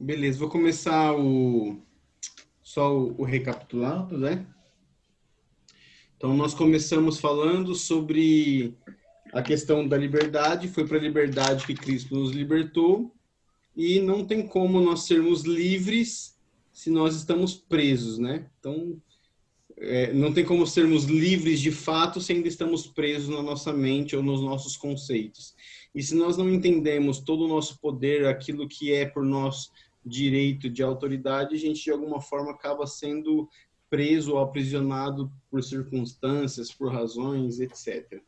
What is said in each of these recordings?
Beleza, vou começar só o recapitulado, né? Então, nós começamos falando sobre a questão da liberdade, foi para a liberdade que Cristo nos libertou, e não tem como nós sermos livres se nós estamos presos, né? Então, não tem como sermos livres de fato se ainda estamos presos na nossa mente ou nos nossos conceitos. E se nós não entendemos todo o nosso poder, aquilo que é por nós direito de autoridade, a gente de alguma forma acaba sendo preso ou aprisionado por circunstâncias, por razões, etc.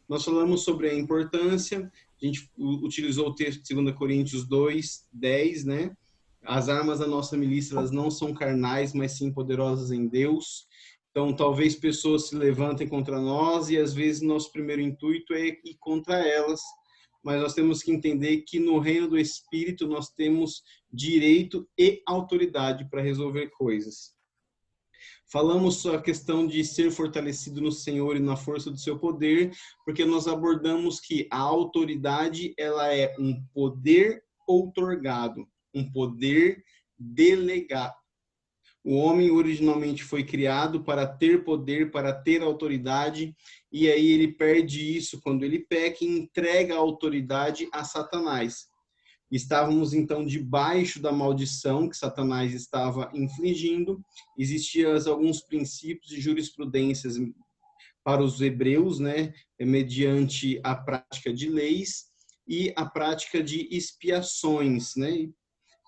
Nós falamos sobre a importância, a gente utilizou o texto de 2 Coríntios 2, 10, né? As armas da nossa milícia, elas não são carnais, mas sim poderosas em Deus. Então, talvez pessoas se levantem contra nós e às vezes nosso primeiro intuito é ir contra elas, mas nós temos que entender que no reino do Espírito nós temos direito e autoridade para resolver coisas. Falamos sobre a questão de ser fortalecido no Senhor e na força do seu poder, porque nós abordamos que a autoridade ela é um poder outorgado, um poder delegado. O homem originalmente foi criado para ter poder, para ter autoridade, e aí ele perde isso quando ele peca e entrega a autoridade a Satanás. Estávamos então debaixo da maldição que Satanás estava infligindo. Existiam alguns princípios de jurisprudências para os hebreus, né, mediante a prática de leis e a prática de expiações, né,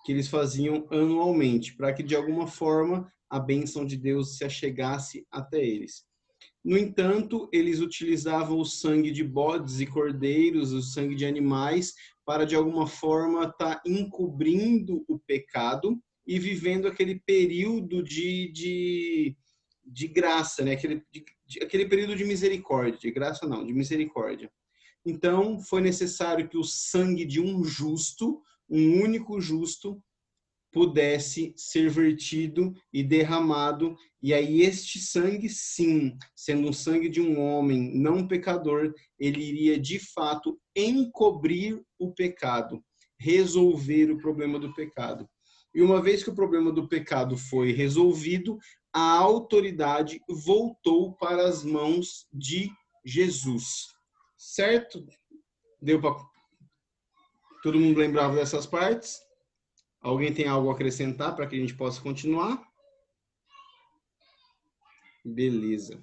que eles faziam anualmente, para que de alguma forma a bênção de Deus se achegasse até eles. No entanto, eles utilizavam o sangue de bodes e cordeiros, o sangue de animais, para de alguma forma estar encobrindo o pecado e vivendo aquele período de graça, né? Aquele período de misericórdia, de graça não, de misericórdia. Então, foi necessário que o sangue de um justo, um único justo, pudesse ser vertido e derramado, e aí este sangue, sim, sendo um sangue de um homem não pecador, ele iria de fato encobrir o pecado, resolver o problema do pecado. E uma vez que o problema do pecado foi resolvido, a autoridade voltou para as mãos de Jesus. Certo? Deu para todo mundo lembrava dessas partes? Alguém tem algo a acrescentar para que a gente possa continuar? Beleza.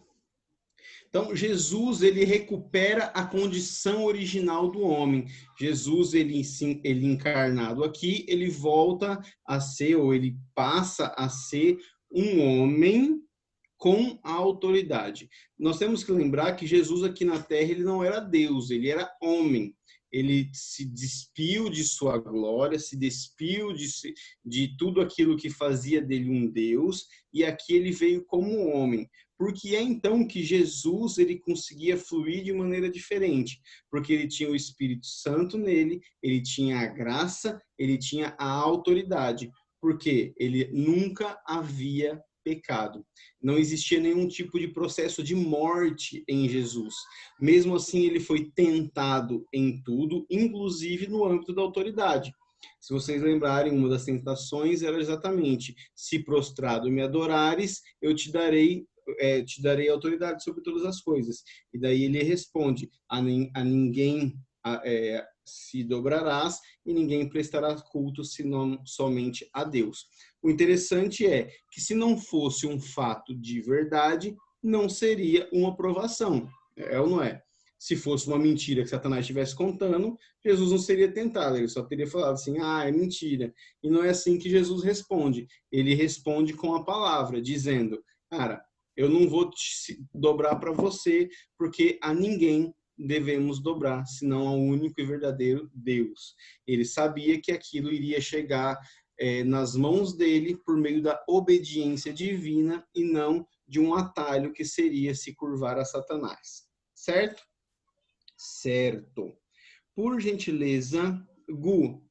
Então, Jesus, ele recupera a condição original do homem. Jesus, ele encarnado aqui, ele volta a ser, ou ele passa a ser um homem com a autoridade. Nós temos que lembrar que Jesus aqui na Terra, ele não era Deus, ele era homem. Ele se despiu de sua glória, se despiu de tudo aquilo que fazia dele um Deus, e aqui ele veio como homem. Porque é então que Jesus ele conseguia fluir de maneira diferente, porque ele tinha o Espírito Santo nele, ele tinha a graça, ele tinha a autoridade, porque ele nunca havia pecado. Não existia nenhum tipo de processo de morte em Jesus. Mesmo assim, ele foi tentado em tudo, inclusive no âmbito da autoridade. Se vocês lembrarem, uma das tentações era exatamente: se prostrado me adorares, eu te darei autoridade sobre todas as coisas. E daí ele responde: a ninguém se dobrarás e ninguém prestará culto senão somente a Deus. O interessante é que se não fosse um fato de verdade, não seria uma provação. É ou não é? Se fosse uma mentira que Satanás estivesse contando, Jesus não seria tentado, ele só teria falado assim: ah, é mentira. E não é assim que Jesus responde. Ele responde com a palavra, dizendo: cara, eu não vou te dobrar para você, porque a ninguém devemos dobrar, senão ao único e verdadeiro Deus. Ele sabia que aquilo iria chegar nas mãos dele por meio da obediência divina e não de um atalho que seria se curvar a Satanás. Certo? Certo. Por gentileza, Gu,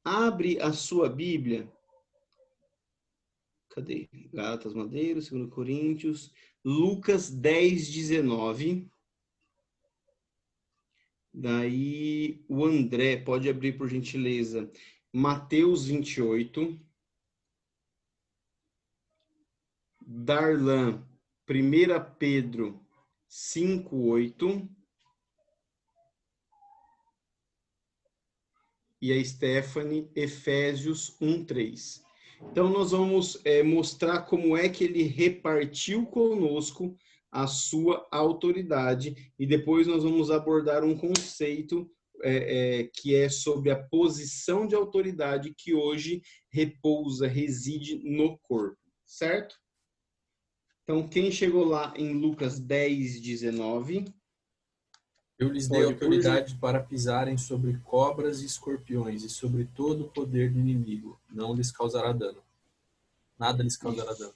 abre a sua Bíblia. Cadê? Gálatas, Madeiros, 2 Coríntios, Lucas 10, 19. Daí o André, pode abrir por gentileza. Mateus 28, Darlan, 1 Pedro 5:8 e a Stephanie, Efésios 1:3. Então, nós vamos mostrar como é que ele repartiu conosco a sua autoridade e depois nós vamos abordar um conceito que é sobre a posição de autoridade que hoje repousa, reside no corpo, certo? Então, quem chegou lá em Lucas 10:19? Eu lhes dei autoridade para pisarem sobre cobras e escorpiões e sobre todo o poder do inimigo. Não lhes causará dano. Nada lhes causará dano.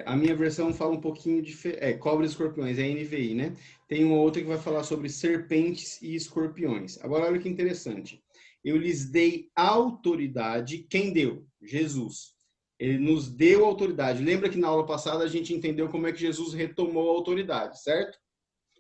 A minha versão fala um pouquinho de... cobras e escorpiões, é NVI, né? Tem uma outra que vai falar sobre serpentes e escorpiões. Agora, olha que interessante. Eu lhes dei autoridade. Quem deu? Jesus. Ele nos deu autoridade. Lembra que na aula passada a gente entendeu como é que Jesus retomou a autoridade, certo?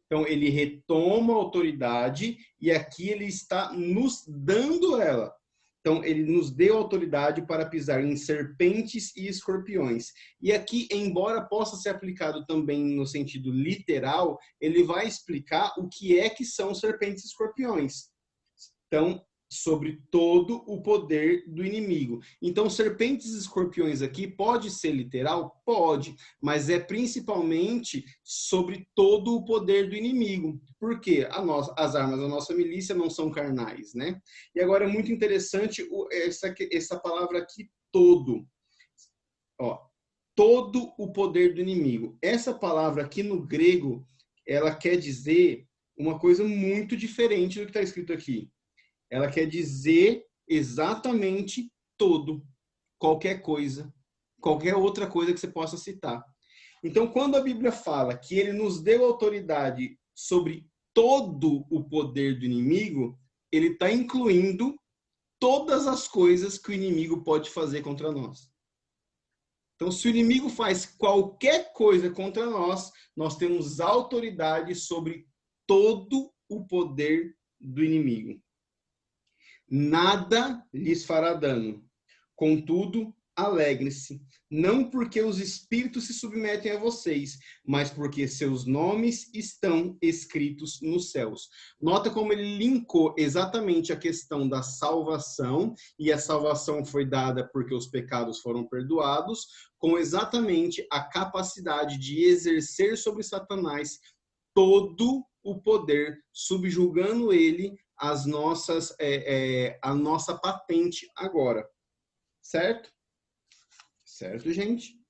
Então, ele retoma a autoridade e aqui ele está nos dando ela. Então, ele nos deu autoridade para pisar em serpentes e escorpiões. E aqui, embora possa ser aplicado também no sentido literal, ele vai explicar o que é que são serpentes e escorpiões. Então, sobre todo o poder do inimigo. Então, serpentes e escorpiões aqui pode ser literal? Pode, mas é principalmente sobre todo o poder do inimigo. Por quê? As armas da nossa milícia não são carnais, né? E agora é muito interessante essa palavra aqui, todo. Ó, todo o poder do inimigo. Essa palavra aqui no grego, ela quer dizer uma coisa muito diferente do que está escrito aqui. Ela quer dizer exatamente todo, qualquer coisa, qualquer outra coisa que você possa citar. Então, quando a Bíblia fala que ele nos deu autoridade sobre todo o poder do inimigo, ele está incluindo todas as coisas que o inimigo pode fazer contra nós. Então, se o inimigo faz qualquer coisa contra nós, nós temos autoridade sobre todo o poder do inimigo. Nada lhes fará dano. Contudo, alegrem-se, não porque os espíritos se submetem a vocês, mas porque seus nomes estão escritos nos céus. Nota como ele linkou exatamente a questão da salvação, e a salvação foi dada porque os pecados foram perdoados, com exatamente a capacidade de exercer sobre Satanás todo o poder, subjugando ele a nossa patente agora. Certo? Certo, gente?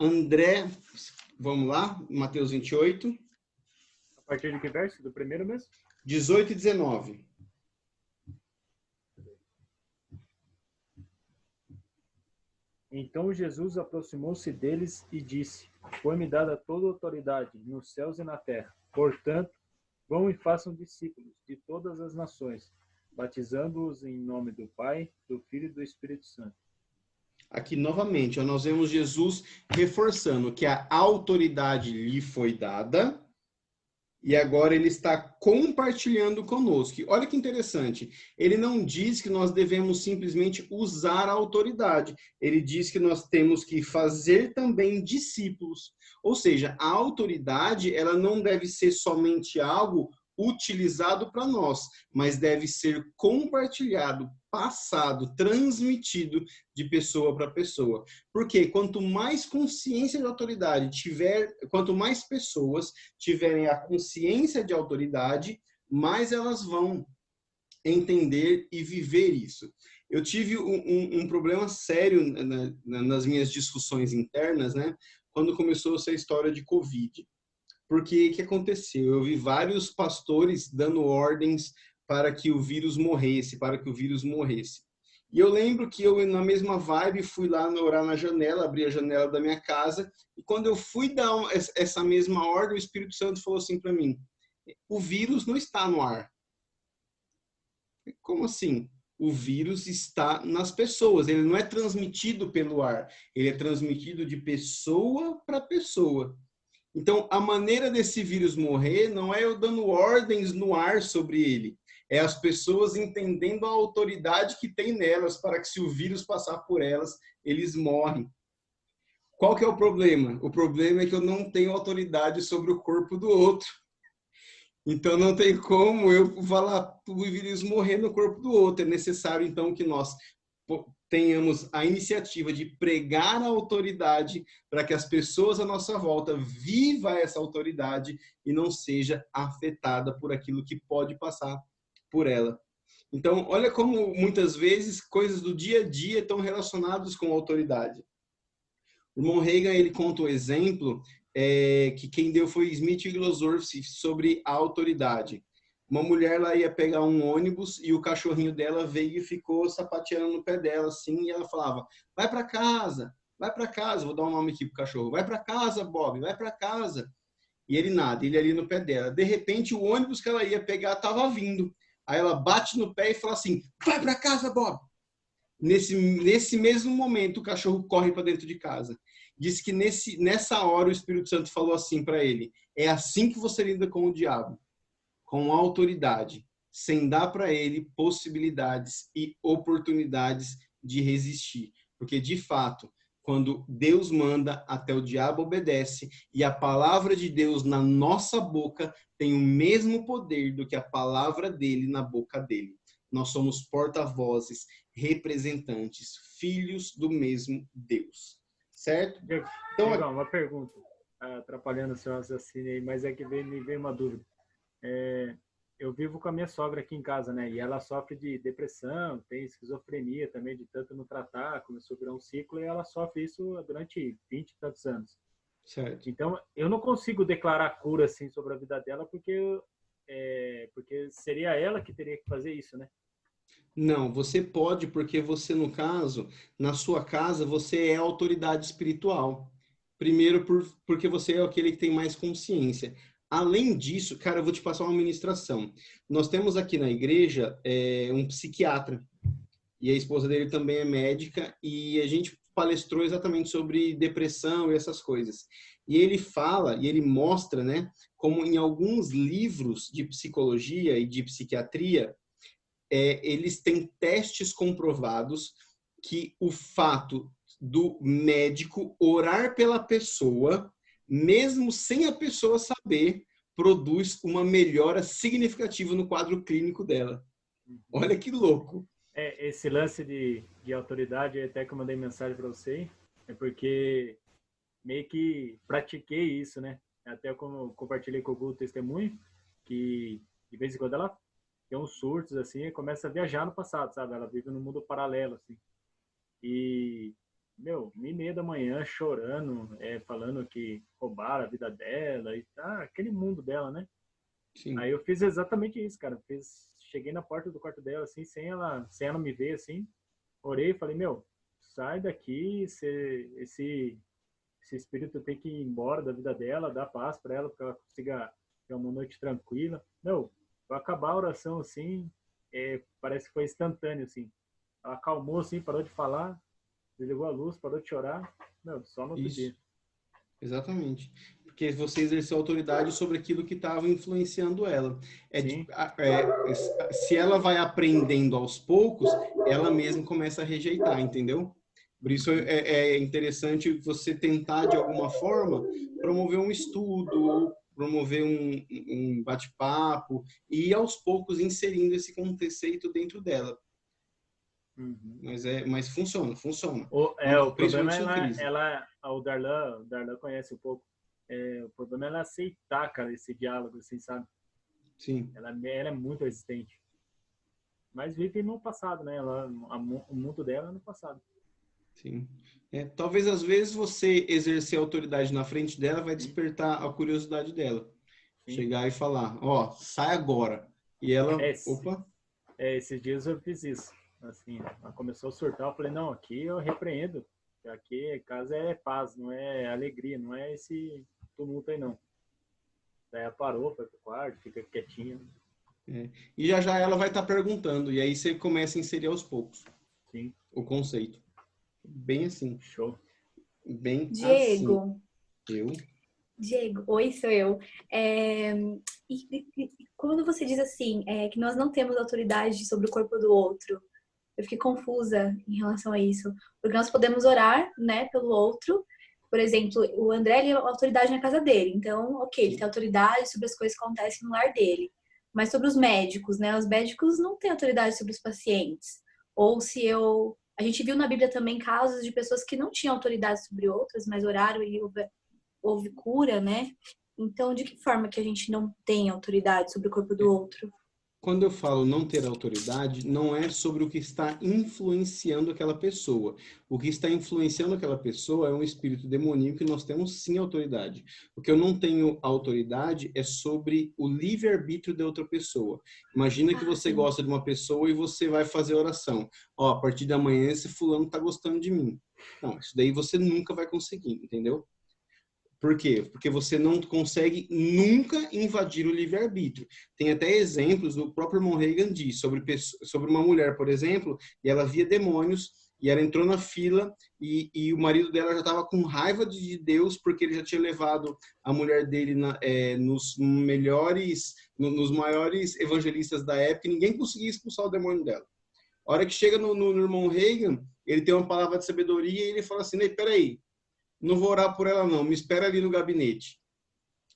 André, vamos lá, Mateus 28. A partir de que verso? Do primeiro mesmo? 18 e 19. Então Jesus aproximou-se deles e disse: Foi-me dada toda a autoridade nos céus e na terra. Portanto, vão e façam discípulos de todas as nações, batizando-os em nome do Pai, do Filho e do Espírito Santo. Aqui, novamente, nós vemos Jesus reforçando que a autoridade lhe foi dada e agora ele está compartilhando conosco. Olha que interessante. Ele não diz que nós devemos simplesmente usar a autoridade. Ele diz que nós temos que fazer também discípulos. Ou seja, a autoridade, ela não deve ser somente algo utilizado para nós, mas deve ser compartilhado, passado, transmitido de pessoa para pessoa. Porque quanto mais consciência de autoridade tiver, quanto mais pessoas tiverem a consciência de autoridade, mais elas vão entender e viver isso. Eu tive um problema sério nas minhas discussões internas, né? Quando começou essa história de Covid. Porque o que aconteceu? Eu vi vários pastores dando ordens para que o vírus morresse, para que o vírus morresse. E eu lembro que eu, na mesma vibe, fui lá orar na janela, abri a janela da minha casa, e quando eu fui dar essa mesma ordem, o Espírito Santo falou assim para mim: o vírus não está no ar. Como assim? O vírus está nas pessoas, ele não é transmitido pelo ar, ele é transmitido de pessoa para pessoa. Então, a maneira desse vírus morrer não é eu dando ordens no ar sobre ele, É as pessoas entendendo a autoridade que tem nelas para que se o vírus passar por elas, eles morrem. Qual que é o problema? O problema é que eu não tenho autoridade sobre o corpo do outro. Então não tem como eu falar o vírus morrer no corpo do outro. É necessário então que nós tenhamos a iniciativa de pregar a autoridade para que as pessoas à nossa volta vivam essa autoridade e não seja afetada por aquilo que pode passar por ela. Então, olha como muitas vezes coisas do dia a dia estão relacionadas com a autoridade. O irmão Reagan, ele conta um exemplo que quem deu foi Smith Wigglesworth sobre a autoridade. Uma mulher lá ia pegar um ônibus e o cachorrinho dela veio e ficou sapateando no pé dela, assim, e ela falava, vai para casa, vou dar um nome aqui pro cachorro, vai para casa, Bob, vai para casa. E ele nada, ele ali no pé dela. De repente, o ônibus que ela ia pegar estava vindo. Aí ela bate no pé e fala assim, vai para casa, Bob. Nesse mesmo momento, o cachorro corre para dentro de casa. Diz que nessa hora o Espírito Santo falou assim para ele, é assim que você lida com o diabo, com autoridade, sem dar para ele possibilidades e oportunidades de resistir. Porque, de fato, quando Deus manda, até o diabo obedece, e a palavra de Deus na nossa boca tem o mesmo poder do que a palavra dele na boca dele. Nós somos porta-vozes, representantes, filhos do mesmo Deus. Certo? Então, uma pergunta, atrapalhando o seu raciocínio aí, mas é que me veio uma dúvida. Eu vivo com a minha sogra aqui em casa, né? E ela sofre de depressão, tem esquizofrenia também, de tanto não tratar, começou a virar um ciclo, e ela sofre isso durante 20 e tantos anos. Certo. Então, eu não consigo declarar cura, assim, sobre a vida dela, porque seria ela que teria que fazer isso, né? Não, você pode, porque você, no caso, na sua casa, você é a autoridade espiritual. Primeiro, porque você é aquele que tem mais consciência. Além disso, cara, eu vou te passar uma ministração. Nós temos aqui na igreja um psiquiatra, e a esposa dele também é médica, e a gente palestrou exatamente sobre depressão e essas coisas. E ele fala, e ele mostra, né, como em alguns livros de psicologia e de psiquiatria, eles têm testes comprovados que o fato do médico orar pela pessoa, mesmo sem a pessoa saber, produz uma melhora significativa no quadro clínico dela. Olha que louco. Esse lance de autoridade, até que eu mandei mensagem para você, é porque meio que pratiquei isso, né? Até como eu compartilhei com o Google testemunho, que de vez em quando ela tem uns surtos, assim, e começa a viajar no passado, sabe? Ela vive num mundo paralelo, assim. E, 1h30 da manhã, chorando, falando que roubaram a vida dela, e tá, aquele mundo dela, né? Sim. Aí eu fiz exatamente isso, cara. Cheguei na porta do quarto dela, assim, sem ela me ver, assim. Orei e falei, sai daqui, esse espírito tem que ir embora da vida dela, dar paz para ela, para ela consiga ter uma noite tranquila. Vai acabar a oração, assim, parece que foi instantâneo, assim. Ela acalmou, assim, parou de falar, desligou a luz, parou de chorar. Só no outro dia. Exatamente. Porque você exerceu autoridade sobre aquilo que estava influenciando ela. Se ela vai aprendendo aos poucos, ela mesma começa a rejeitar, entendeu? Por isso é interessante você tentar, de alguma forma, promover um estudo, promover um bate-papo e, aos poucos, inserindo esse conceito dentro dela. Uhum. Mas funciona. O problema é o Darlan conhece um pouco. O problema é ela aceitar, cara, esse diálogo, assim, sabe? Sim. Ela é muito resistente. Mas vive no passado, né? O mundo dela é no passado. Sim. Talvez, às vezes, você exercer a autoridade na frente dela vai despertar a curiosidade dela. Sim. Chegar e falar, sai agora. E ela, opa. Esses dias eu fiz isso. Assim, ela começou a surtar, eu falei, não, aqui eu repreendo. Aqui casa é paz, não é alegria, não é esse tumulto aí, não. Daí ela parou, foi pro quarto, fica quietinha. E já ela vai estar perguntando, e aí você começa a inserir aos poucos. Sim. O conceito. Bem assim. Show. Bem Diego, assim. Diego, oi, sou eu. Quando você diz assim, que nós não temos autoridade sobre o corpo do outro, eu fiquei confusa em relação a isso. Porque nós podemos orar, né, pelo outro. Por exemplo, o André, ele é autoridade na casa dele. Então, ok, ele tem autoridade sobre as coisas que acontecem no lar dele. Mas sobre os médicos, né? Os médicos não têm autoridade sobre os pacientes. Ou se eu... A gente viu na Bíblia também casos de pessoas que não tinham autoridade sobre outras, mas oraram e houve cura, né? Então, de que forma que a gente não tem autoridade sobre o corpo do outro? Quando eu falo não ter autoridade, não é sobre o que está influenciando aquela pessoa. O que está influenciando aquela pessoa é um espírito demoníaco e nós temos sim autoridade. O que eu não tenho autoridade é sobre o livre-arbítrio da outra pessoa. Imagina que você gosta de uma pessoa e você vai fazer oração. Ó, a partir de amanhã esse fulano tá gostando de mim. Não, isso daí você nunca vai conseguir, entendeu? Por quê? Porque você não consegue nunca invadir o livre-arbítrio. Tem até exemplos, o próprio irmão Reagan diz, sobre uma mulher, por exemplo, e ela via demônios, e ela entrou na fila, e o marido dela já estava com raiva de Deus, porque ele já tinha levado a mulher dele nos maiores evangelistas da época, e ninguém conseguia expulsar o demônio dela. A hora que chega no irmão Reagan, ele tem uma palavra de sabedoria, e ele fala assim, peraí, não vou orar por ela não, me espera ali no gabinete.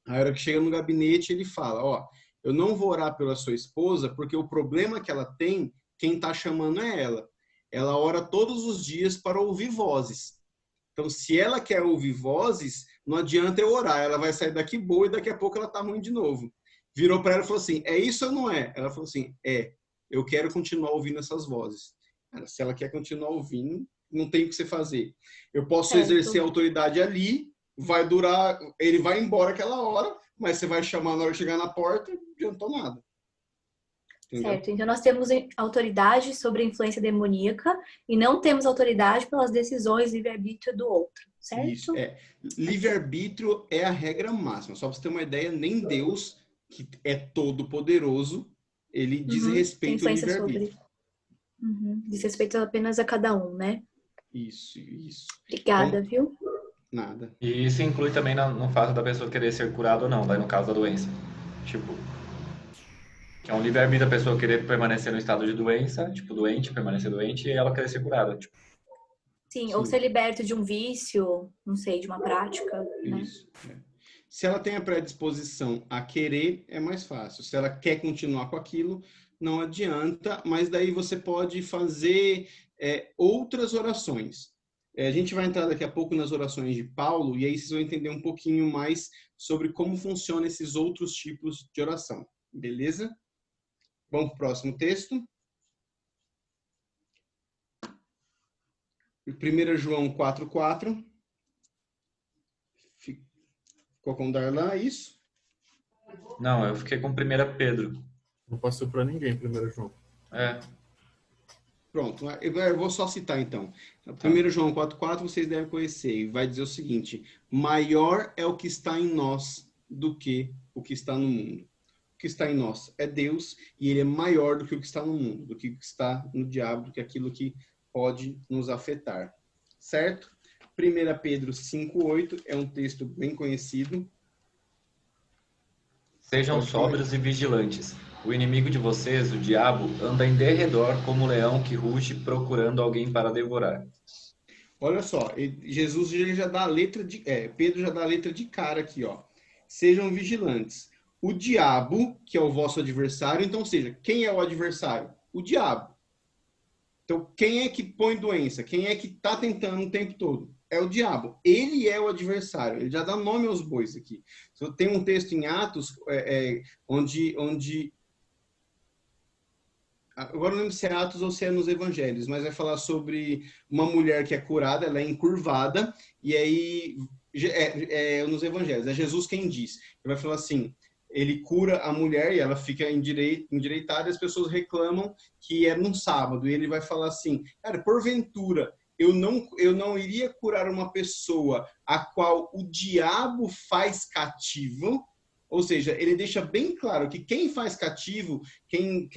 A hora que chega no gabinete, ele fala, ó, eu não vou orar pela sua esposa, porque o problema que ela tem, quem está chamando é ela. Ela ora todos os dias para ouvir vozes. Então, se ela quer ouvir vozes, não adianta eu orar, ela vai sair daqui boa e daqui a pouco ela tá ruim de novo. Virou para ela e falou assim, é isso ou não é? Ela falou assim, eu quero continuar ouvindo essas vozes. Se ela quer continuar ouvindo, não tem o que você fazer. Eu posso exercer a autoridade ali, vai durar, ele vai embora aquela hora, mas você vai chamar na hora de chegar na porta, não adiantou nada. Entendeu? Certo, então nós temos autoridade sobre a influência demoníaca e não temos autoridade pelas decisões livre-arbítrio do outro, certo? Isso, livre-arbítrio é a regra máxima. Só para você ter uma ideia, nem Deus, que é todo poderoso, ele diz respeito ao livre-arbítrio. Diz respeito apenas a cada um, né? Isso. Obrigada, Bom, viu? Nada. E isso inclui também no fato da pessoa querer ser curada ou não, daí no caso da doença. Tipo, que é um livre-arbítrio da pessoa querer permanecer no estado de doença, tipo, doente, permanecer doente, e ela querer ser curada. Tipo. Sim, ou ser liberto de um vício, não sei, de uma prática, né? Isso. Se ela tem a predisposição a querer, é mais fácil. Se ela quer continuar com aquilo, não adianta, mas daí você pode fazer outras orações. A gente vai entrar daqui a pouco nas orações de Paulo, e aí vocês vão entender um pouquinho mais sobre como funcionam esses outros tipos de oração. Beleza? Vamos para o próximo texto. 1 João 4,4. Ficou com o Darlan, isso? Não, eu fiquei com 1 Pedro. Não passou para ninguém, 1 João. Pronto, eu vou só citar então. 1 João 4,4 vocês devem conhecer. E vai dizer o seguinte: maior é o que está em nós do que o que está no mundo. O que está em nós é Deus, e ele é maior do que o que está no mundo, do que o que está no diabo, do que aquilo que pode nos afetar. Certo? 1 Pedro 5,8 é um texto bem conhecido. Sejam sóbrios e vigilantes. O inimigo de vocês, o diabo, anda em derredor como um leão que ruge procurando alguém para devorar. Olha só, Jesus já dá a letra de... Pedro já dá a letra de cara aqui, ó. Sejam vigilantes. O diabo, que é o vosso adversário, então, ou seja, quem é o adversário? O diabo. Então, quem é que põe doença? Quem é que está tentando o tempo todo? É o diabo. Ele é o adversário. Ele já dá nome aos bois aqui. Tem um texto em Atos onde agora não lembro se é Atos ou se é nos Evangelhos, mas vai falar sobre uma mulher que é curada, ela é encurvada, e aí nos Evangelhos, é Jesus quem diz. Ele vai falar assim, ele cura a mulher e ela fica endireitada, e as pessoas reclamam que é num sábado, e ele vai falar assim, cara, porventura, eu não iria curar uma pessoa a qual o diabo faz cativo. Ou seja, ele deixa bem claro que quem faz cativo, quem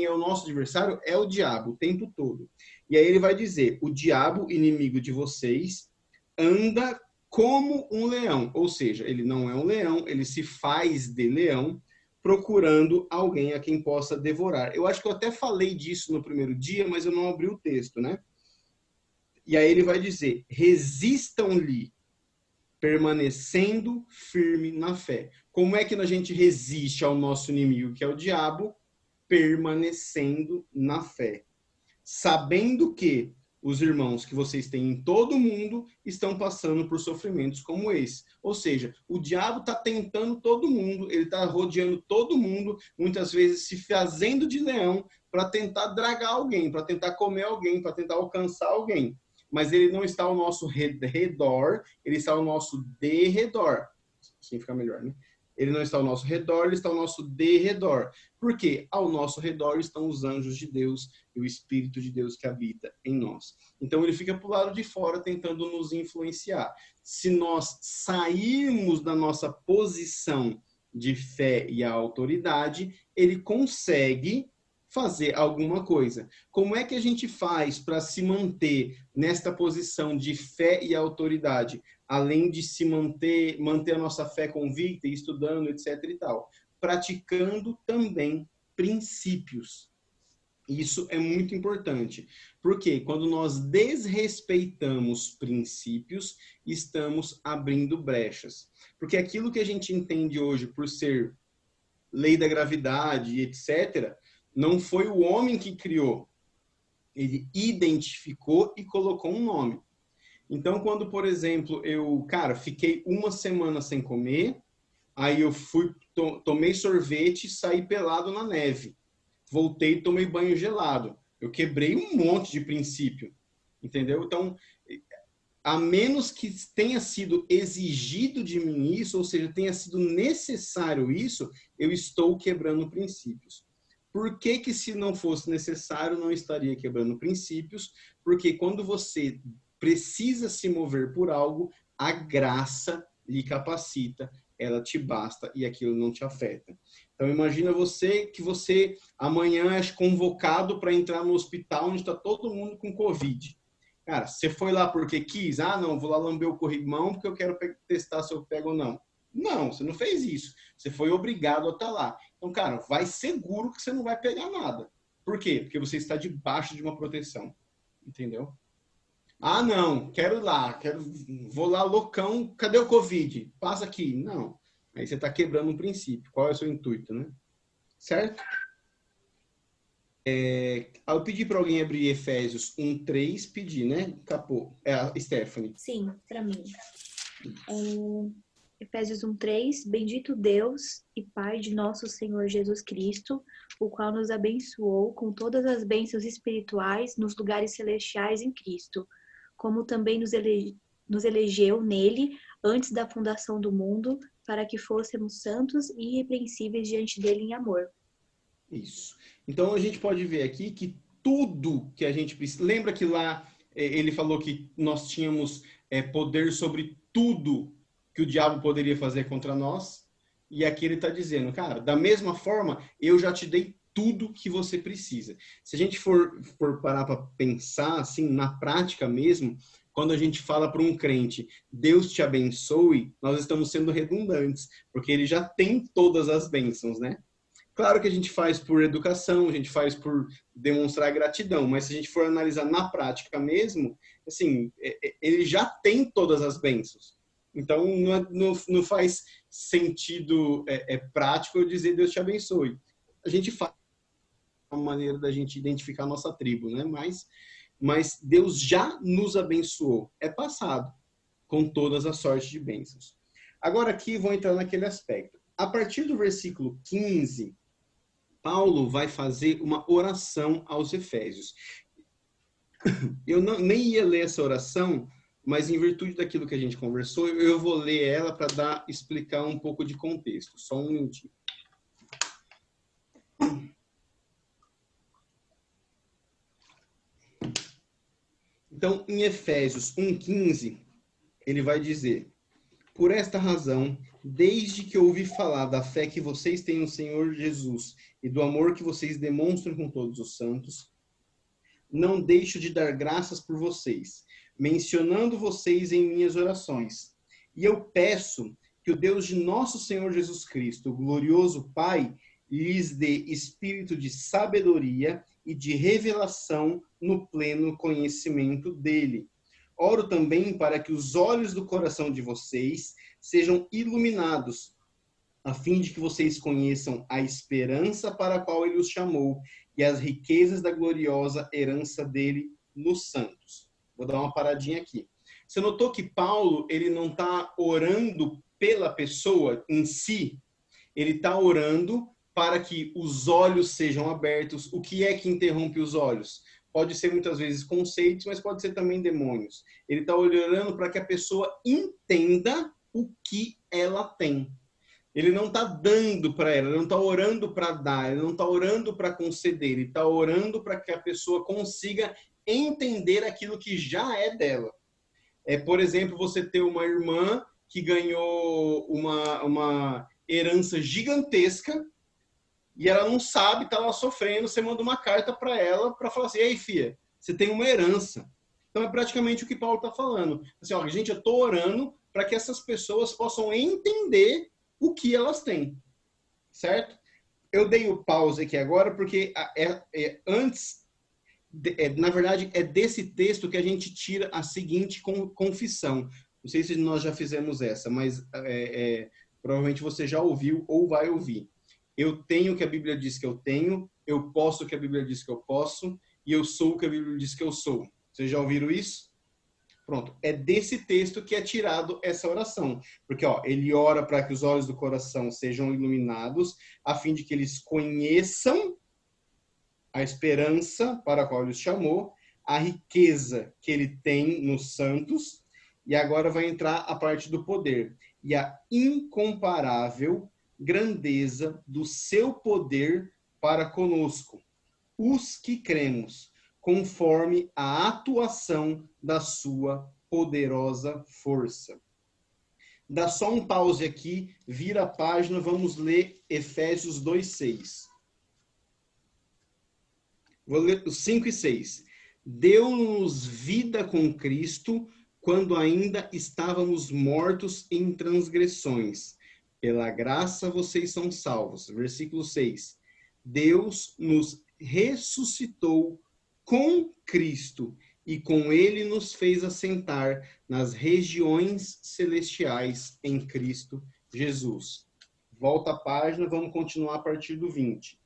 é o nosso adversário, é o diabo o tempo todo. E aí ele vai dizer, o diabo, inimigo de vocês, anda como um leão. Ou seja, ele não é um leão, ele se faz de leão, procurando alguém a quem possa devorar. Eu acho que eu até falei disso no primeiro dia, mas eu não abri o texto, né? E aí ele vai dizer, resistam-lhe, permanecendo firme na fé. Como é que a gente resiste ao nosso inimigo, que é o diabo? Permanecendo na fé. Sabendo que os irmãos que vocês têm em todo o mundo estão passando por sofrimentos como esse. Ou seja, o diabo está tentando todo mundo, ele está rodeando todo mundo, muitas vezes se fazendo de leão para tentar dragar alguém, para tentar comer alguém, para tentar alcançar alguém. Mas ele não está ao nosso redor, ele está ao nosso derredor. Assim fica melhor, né? Ele não está ao nosso redor, ele está ao nosso derredor. Por quê? Ao nosso redor estão os anjos de Deus e o Espírito de Deus que habita em nós. Então ele fica para o lado de fora tentando nos influenciar. Se nós sairmos da nossa posição de fé e autoridade, ele consegue fazer alguma coisa. Como é que a gente faz para se manter nesta posição de fé e autoridade, além de se manter a nossa fé convicta e estudando, etc e tal? Praticando também princípios. Isso é muito importante, porque quando nós desrespeitamos princípios, estamos abrindo brechas. Porque aquilo que a gente entende hoje por ser lei da gravidade, etc., não foi o homem que criou. Ele identificou e colocou um nome. Então, quando, por exemplo, eu, fiquei uma semana sem comer, aí eu tomei sorvete e saí pelado na neve. Voltei e tomei banho gelado. Eu quebrei um monte de princípio, entendeu? Então, a menos que tenha sido exigido de mim isso, ou seja, tenha sido necessário isso, eu estou quebrando princípios. Por que se não fosse necessário, não estaria quebrando princípios? Porque quando você precisa se mover por algo, a graça lhe capacita, ela te basta e aquilo não te afeta. Então imagina que você amanhã é convocado para entrar no hospital onde está todo mundo com Covid. Cara, você foi lá porque quis? Ah, não, vou lá lamber o corrimão porque eu quero testar se eu pego ou não. Não, você não fez isso. Você foi obrigado a estar lá. Então, cara, vai seguro que você não vai pegar nada. Por quê? Porque você está debaixo de uma proteção. Entendeu? Ah, não, quero ir lá, vou lá loucão, cadê o Covid? Passa aqui. Não. Aí você está quebrando um princípio. Qual é o seu intuito, né? Certo? Eu pedi para alguém abrir Efésios 1:3, pedi, né? Capô. É a Stephanie. Sim, para mim. Efésios 1:3, bendito Deus e Pai de nosso Senhor Jesus Cristo, o qual nos abençoou com todas as bênçãos espirituais nos lugares celestiais em Cristo, como também nos elegeu nele antes da fundação do mundo, para que fôssemos santos e irrepreensíveis diante dele em amor. Isso. Então a gente pode ver aqui que tudo que a gente precisa... Lembra que lá ele falou que nós tínhamos poder sobre tudo que o diabo poderia fazer contra nós? E aqui ele está dizendo, cara, da mesma forma, eu já te dei tudo que você precisa. Se a gente for parar para pensar, assim, na prática mesmo, quando a gente fala para um crente, Deus te abençoe, nós estamos sendo redundantes, porque ele já tem todas as bênçãos, né? Claro que a gente faz por educação, a gente faz por demonstrar gratidão, mas se a gente for analisar na prática mesmo, assim, ele já tem todas as bênçãos. Então, não faz sentido prático eu dizer Deus te abençoe. A gente faz uma maneira da gente identificar a nossa tribo, né? Mas Deus já nos abençoou. É passado com todas as sortes de bênçãos. Agora aqui vou entrar naquele aspecto. A partir do versículo 15, Paulo vai fazer uma oração aos Efésios. Eu nem ia ler essa oração, mas em virtude daquilo que a gente conversou, eu vou ler ela para explicar um pouco de contexto. Só um minutinho. Então, em Efésios 1:15, ele vai dizer: por esta razão, desde que ouvi falar da fé que vocês têm no Senhor Jesus e do amor que vocês demonstram com todos os santos, não deixo de dar graças por vocês, mencionando vocês em minhas orações, E eu peço que o Deus de nosso Senhor Jesus Cristo, o glorioso Pai, lhes dê espírito de sabedoria e de revelação no pleno conhecimento dele. Oro também para que os olhos do coração de vocês sejam iluminados, a fim de que vocês conheçam a esperança para a qual ele os chamou e as riquezas da gloriosa herança dele nos santos. Vou dar uma paradinha aqui. Você notou que Paulo, ele não está orando pela pessoa em si, ele está orando para que os olhos sejam abertos. O que é que interrompe os olhos? Pode ser muitas vezes conceitos, mas pode ser também demônios. Ele está orando para que a pessoa entenda o que ela tem. Ele não está dando para ela, ele não está orando para dar, ele não está orando para conceder, ele está orando para que a pessoa consiga entender aquilo que já é dela. Por exemplo, você ter uma irmã que ganhou uma herança gigantesca e ela não sabe, está lá sofrendo, você manda uma carta para ela para falar assim, ei, filha, você tem uma herança. Então é praticamente o que Paulo está falando. Assim, ó, gente, eu estou orando para que essas pessoas possam entender o que elas têm, certo? Eu dei o pause aqui agora porque na verdade, é desse texto que a gente tira a seguinte confissão. Não sei se nós já fizemos essa, mas provavelmente você já ouviu ou vai ouvir. Eu tenho o que a Bíblia diz que eu tenho, eu posso o que a Bíblia diz que eu posso, e eu sou o que a Bíblia diz que eu sou. Vocês já ouviram isso? Pronto, é desse texto que é tirado essa oração. Porque ele ora para que os olhos do coração sejam iluminados, a fim de que eles conheçam a esperança para a qual ele os chamou, a riqueza que ele tem nos santos, e agora vai entrar a parte do poder, e a incomparável grandeza do seu poder para conosco, os que cremos, conforme a atuação da sua poderosa força. Dá só um pause aqui, vira a página, vamos ler Efésios 2:6. Vou ler os 5 e 6. Deu-nos vida com Cristo quando ainda estávamos mortos em transgressões. Pela graça vocês são salvos. Versículo 6. Deus nos ressuscitou com Cristo e com ele nos fez assentar nas regiões celestiais em Cristo Jesus. Volta a página, vamos continuar a partir do 20.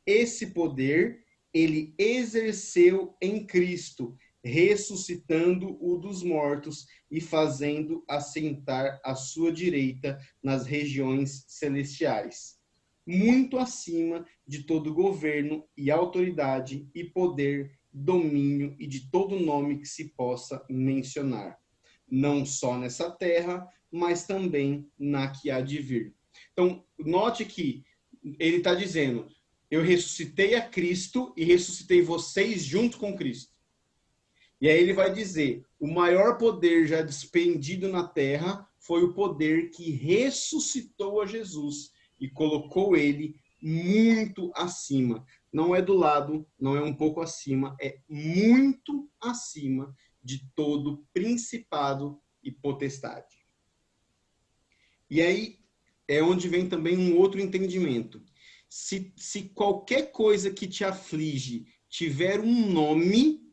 Esse poder ele exerceu em Cristo, ressuscitando-o dos mortos e fazendo assentar à sua direita nas regiões celestiais, muito acima de todo governo e autoridade e poder, domínio e de todo nome que se possa mencionar, não só nessa terra, mas também na que há de vir. Então, note que ele está dizendo, eu ressuscitei a Cristo e ressuscitei vocês junto com Cristo. E aí ele vai dizer, o maior poder já despendido na terra foi o poder que ressuscitou a Jesus e colocou ele muito acima. Não é do lado, não é um pouco acima, é muito acima de todo principado e potestade. E aí é onde vem também um outro entendimento. Se qualquer coisa que te aflige tiver um nome,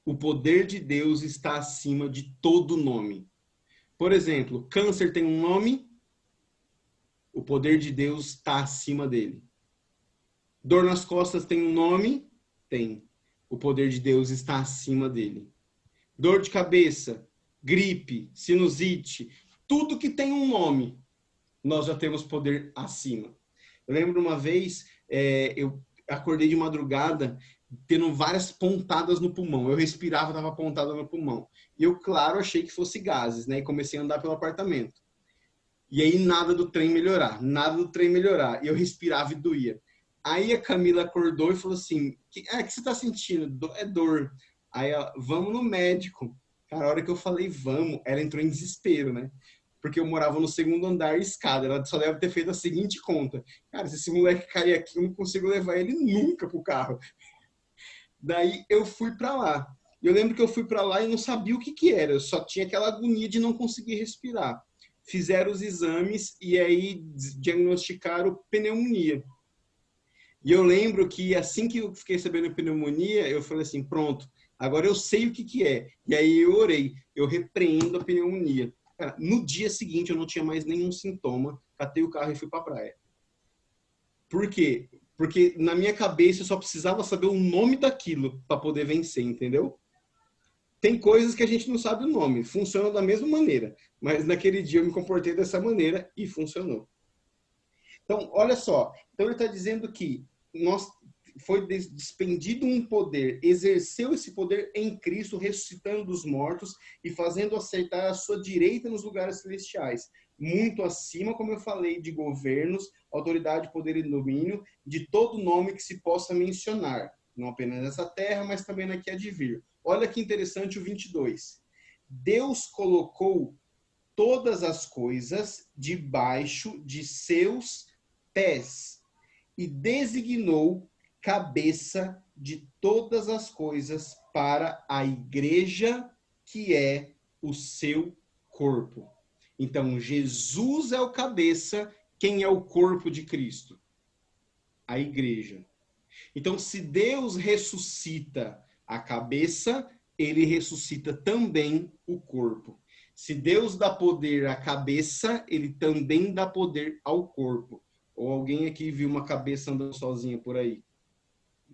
o poder de Deus está acima de todo nome. Por exemplo, câncer tem um nome, o poder de Deus está acima dele. Dor nas costas tem um nome? Tem. O poder de Deus está acima dele. Dor de cabeça, gripe, sinusite, tudo que tem um nome, nós já temos poder acima. Eu lembro uma vez, eu acordei de madrugada tendo várias pontadas no pulmão. Eu respirava, dava pontada no pulmão. E eu, claro, achei que fosse gases, né? E comecei a andar pelo apartamento. E aí nada do trem melhorar, nada do trem melhorar. E eu respirava e doía. Aí a Camila acordou e falou assim, que você tá sentindo? É dor. Aí ela, vamos no médico. Cara, a hora que eu falei vamos, ela entrou em desespero, né? Porque eu morava no segundo andar e escada. Ela só deve ter feito a seguinte conta. Cara, se esse moleque cair aqui, eu não consigo levar ele nunca pro carro. Daí eu fui para lá. E eu lembro que eu fui para lá e não sabia o que que era, eu só tinha aquela agonia de não conseguir respirar. Fizeram os exames e aí diagnosticaram pneumonia. E eu lembro que assim que eu fiquei sabendo pneumonia, eu falei assim, pronto, agora eu sei o que que é. E aí eu orei, eu repreendo a pneumonia. Cara, no dia seguinte eu não tinha mais nenhum sintoma, catei o carro e fui para a praia. Por quê? Porque na minha cabeça eu só precisava saber o nome daquilo para poder vencer, entendeu? Tem coisas que a gente não sabe o nome, funcionam da mesma maneira, mas naquele dia eu me comportei dessa maneira e funcionou. Então, olha só, então ele está dizendo que foi despendido um poder, exerceu esse poder em Cristo, ressuscitando dos mortos e fazendo acertar a sua direita nos lugares celestiais, muito acima, como eu falei, de governos, autoridade, poder e domínio, de todo nome que se possa mencionar, não apenas nessa terra, mas também na que há de vir. Olha que interessante o 22. Deus colocou todas as coisas debaixo de seus pés e designou cabeça de todas as coisas para a igreja, que é o seu corpo. Então, Jesus é o cabeça, quem é o corpo de Cristo? A igreja. Então, se Deus ressuscita a cabeça, ele ressuscita também o corpo. Se Deus dá poder à cabeça, ele também dá poder ao corpo. Ou alguém aqui viu uma cabeça andando sozinha por aí?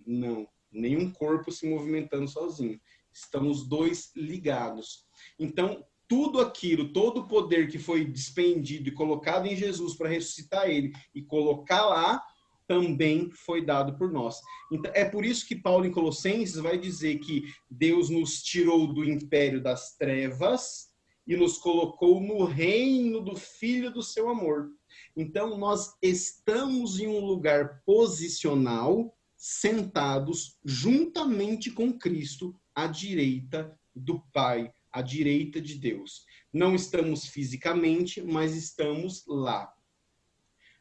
Não, nenhum corpo se movimentando sozinho. Estão os dois ligados. Então, tudo aquilo, todo o poder que foi despendido e colocado em Jesus para ressuscitar ele e colocar lá, também foi dado por nós. Então, é por isso que Paulo, em Colossenses, vai dizer que Deus nos tirou do império das trevas e nos colocou no reino do Filho do seu amor. Então, nós estamos em um lugar posicional, sentados juntamente com Cristo, à direita do Pai, à direita de Deus. Não estamos fisicamente, mas estamos lá.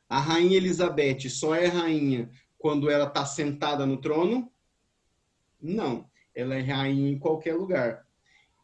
A rainha Elizabeth só é rainha quando ela está sentada no trono? Não, ela é rainha em qualquer lugar,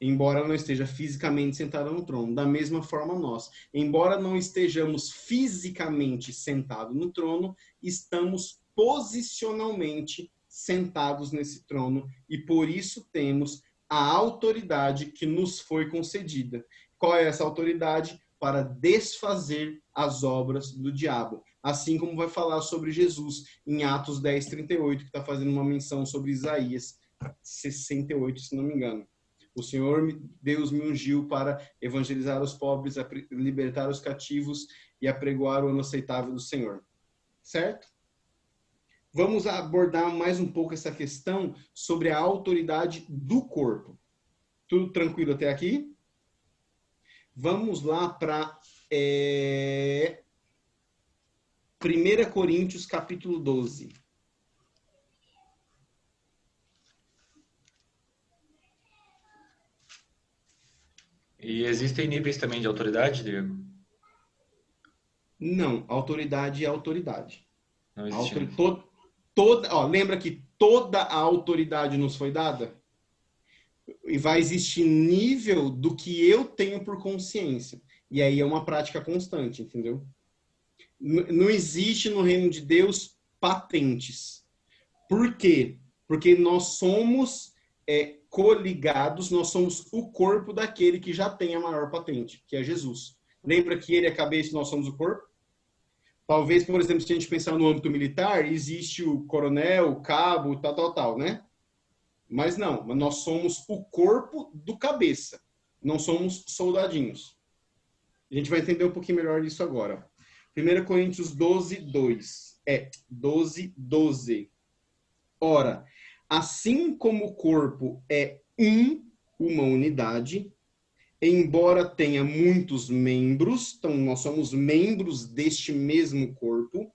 embora ela não esteja fisicamente sentada no trono. Da mesma forma nós, embora não estejamos fisicamente sentados no trono, estamos posicionalmente sentados nesse trono e por isso temos a autoridade que nos foi concedida. Qual é essa autoridade? Para desfazer as obras do diabo. Assim como vai falar sobre Jesus em Atos 10:38, que está fazendo uma menção sobre Isaías 68, se não me engano. O Senhor, Deus, me ungiu para evangelizar os pobres, a libertar os cativos e apregoar o ano aceitável do Senhor. Certo? Vamos abordar mais um pouco essa questão sobre a autoridade do corpo. Tudo tranquilo até aqui? Vamos lá para 1 Coríntios, capítulo 12. E existem níveis também de autoridade, Diego? Não, autoridade é autoridade. Não existe. Lembra que toda a autoridade nos foi dada? E vai existir nível do que eu tenho por consciência. E aí é uma prática constante, entendeu? Não existe no reino de Deus patentes. Por quê? Porque nós somos coligados, nós somos o corpo daquele que já tem a maior patente, que é Jesus. Lembra que ele é a cabeça e nós somos o corpo? Talvez, por exemplo, se a gente pensar no âmbito militar, existe o coronel, o cabo, tal, né? Mas não, nós somos o corpo do cabeça. Não somos soldadinhos. A gente vai entender um pouquinho melhor disso agora. 1 Coríntios 12:2. 12:12. Ora, assim como o corpo é uma unidade, embora tenha muitos membros, então nós somos membros deste mesmo corpo,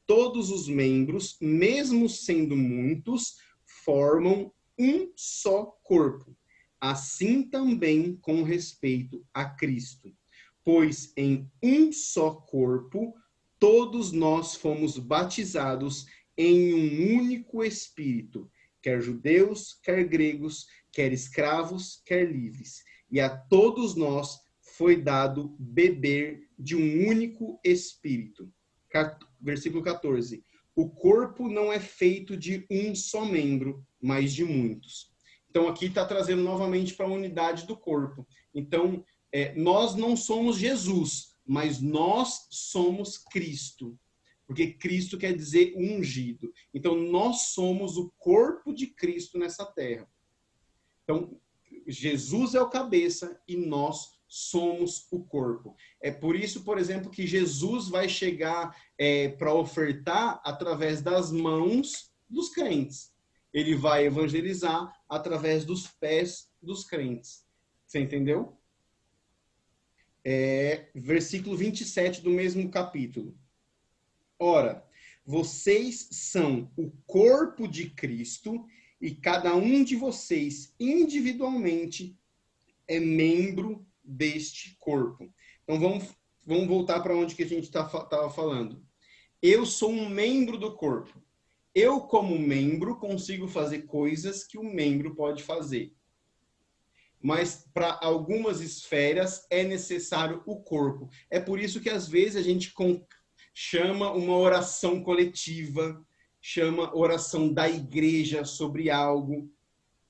todos os membros, mesmo sendo muitos, formam um só corpo. Assim também com respeito a Cristo. Pois em um só corpo, todos nós fomos batizados em um único Espírito, quer judeus, quer gregos, quer escravos, quer livres. E a todos nós foi dado beber de um único espírito. Versículo 14. O corpo não é feito de um só membro, mas de muitos. Então, aqui está trazendo novamente para a unidade do corpo. Então, nós não somos Jesus, mas nós somos Cristo. Porque Cristo quer dizer ungido. Então, nós somos o corpo de Cristo nessa terra. Então, Jesus é o cabeça e nós somos o corpo. É por isso, por exemplo, que Jesus vai chegar para ofertar através das mãos dos crentes. Ele vai evangelizar através dos pés dos crentes. Você entendeu? Versículo 27 do mesmo capítulo. Ora, vocês são o corpo de Cristo e cada um de vocês individualmente é membro deste corpo. Então vamos voltar para onde que a gente estava falando. Eu sou um membro do corpo. Eu, como membro, consigo fazer coisas que o membro pode fazer. Mas para algumas esferas é necessário o corpo. É por isso que às vezes a gente chama uma oração coletiva, chama oração da igreja sobre algo.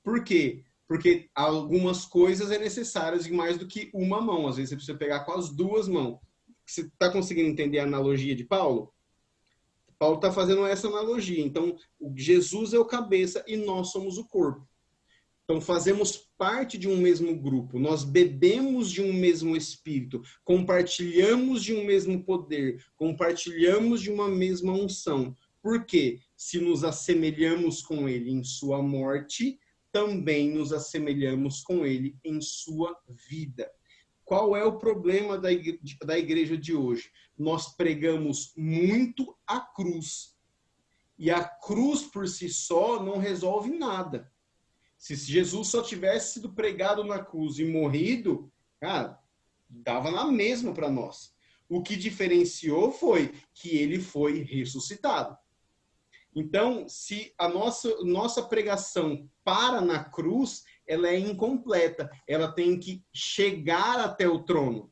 Por quê? Porque algumas coisas é necessárias em mais do que uma mão. Às vezes você precisa pegar com as duas mãos. Você está conseguindo entender a analogia de Paulo? Paulo está fazendo essa analogia. Então, Jesus é o cabeça e nós somos o corpo. Então, fazemos parte de um mesmo grupo. Nós bebemos de um mesmo espírito. Compartilhamos de um mesmo poder. Compartilhamos de uma mesma unção. Por quê? Se nos assemelhamos com ele em sua morte, também nos assemelhamos com ele em sua vida. Qual é o problema da igreja de hoje? Nós pregamos muito a cruz. E a cruz por si só não resolve nada. Se Jesus só tivesse sido pregado na cruz e morrido, cara, dava na mesma para nós. O que diferenciou foi que ele foi ressuscitado. Então, se a nossa pregação para na cruz, ela é incompleta. Ela tem que chegar até o trono.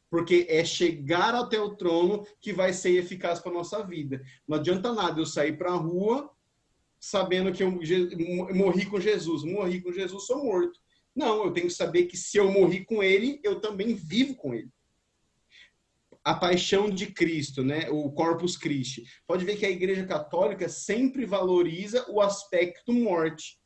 Porque é chegar até o trono que vai ser eficaz para a nossa vida. Não adianta nada eu sair para a rua sabendo que eu morri com Jesus. Morri com Jesus, sou morto. Não, eu tenho que saber que se eu morri com ele, eu também vivo com ele. A paixão de Cristo, né? O Corpus Christi. Pode ver que a Igreja Católica sempre valoriza o aspecto morte.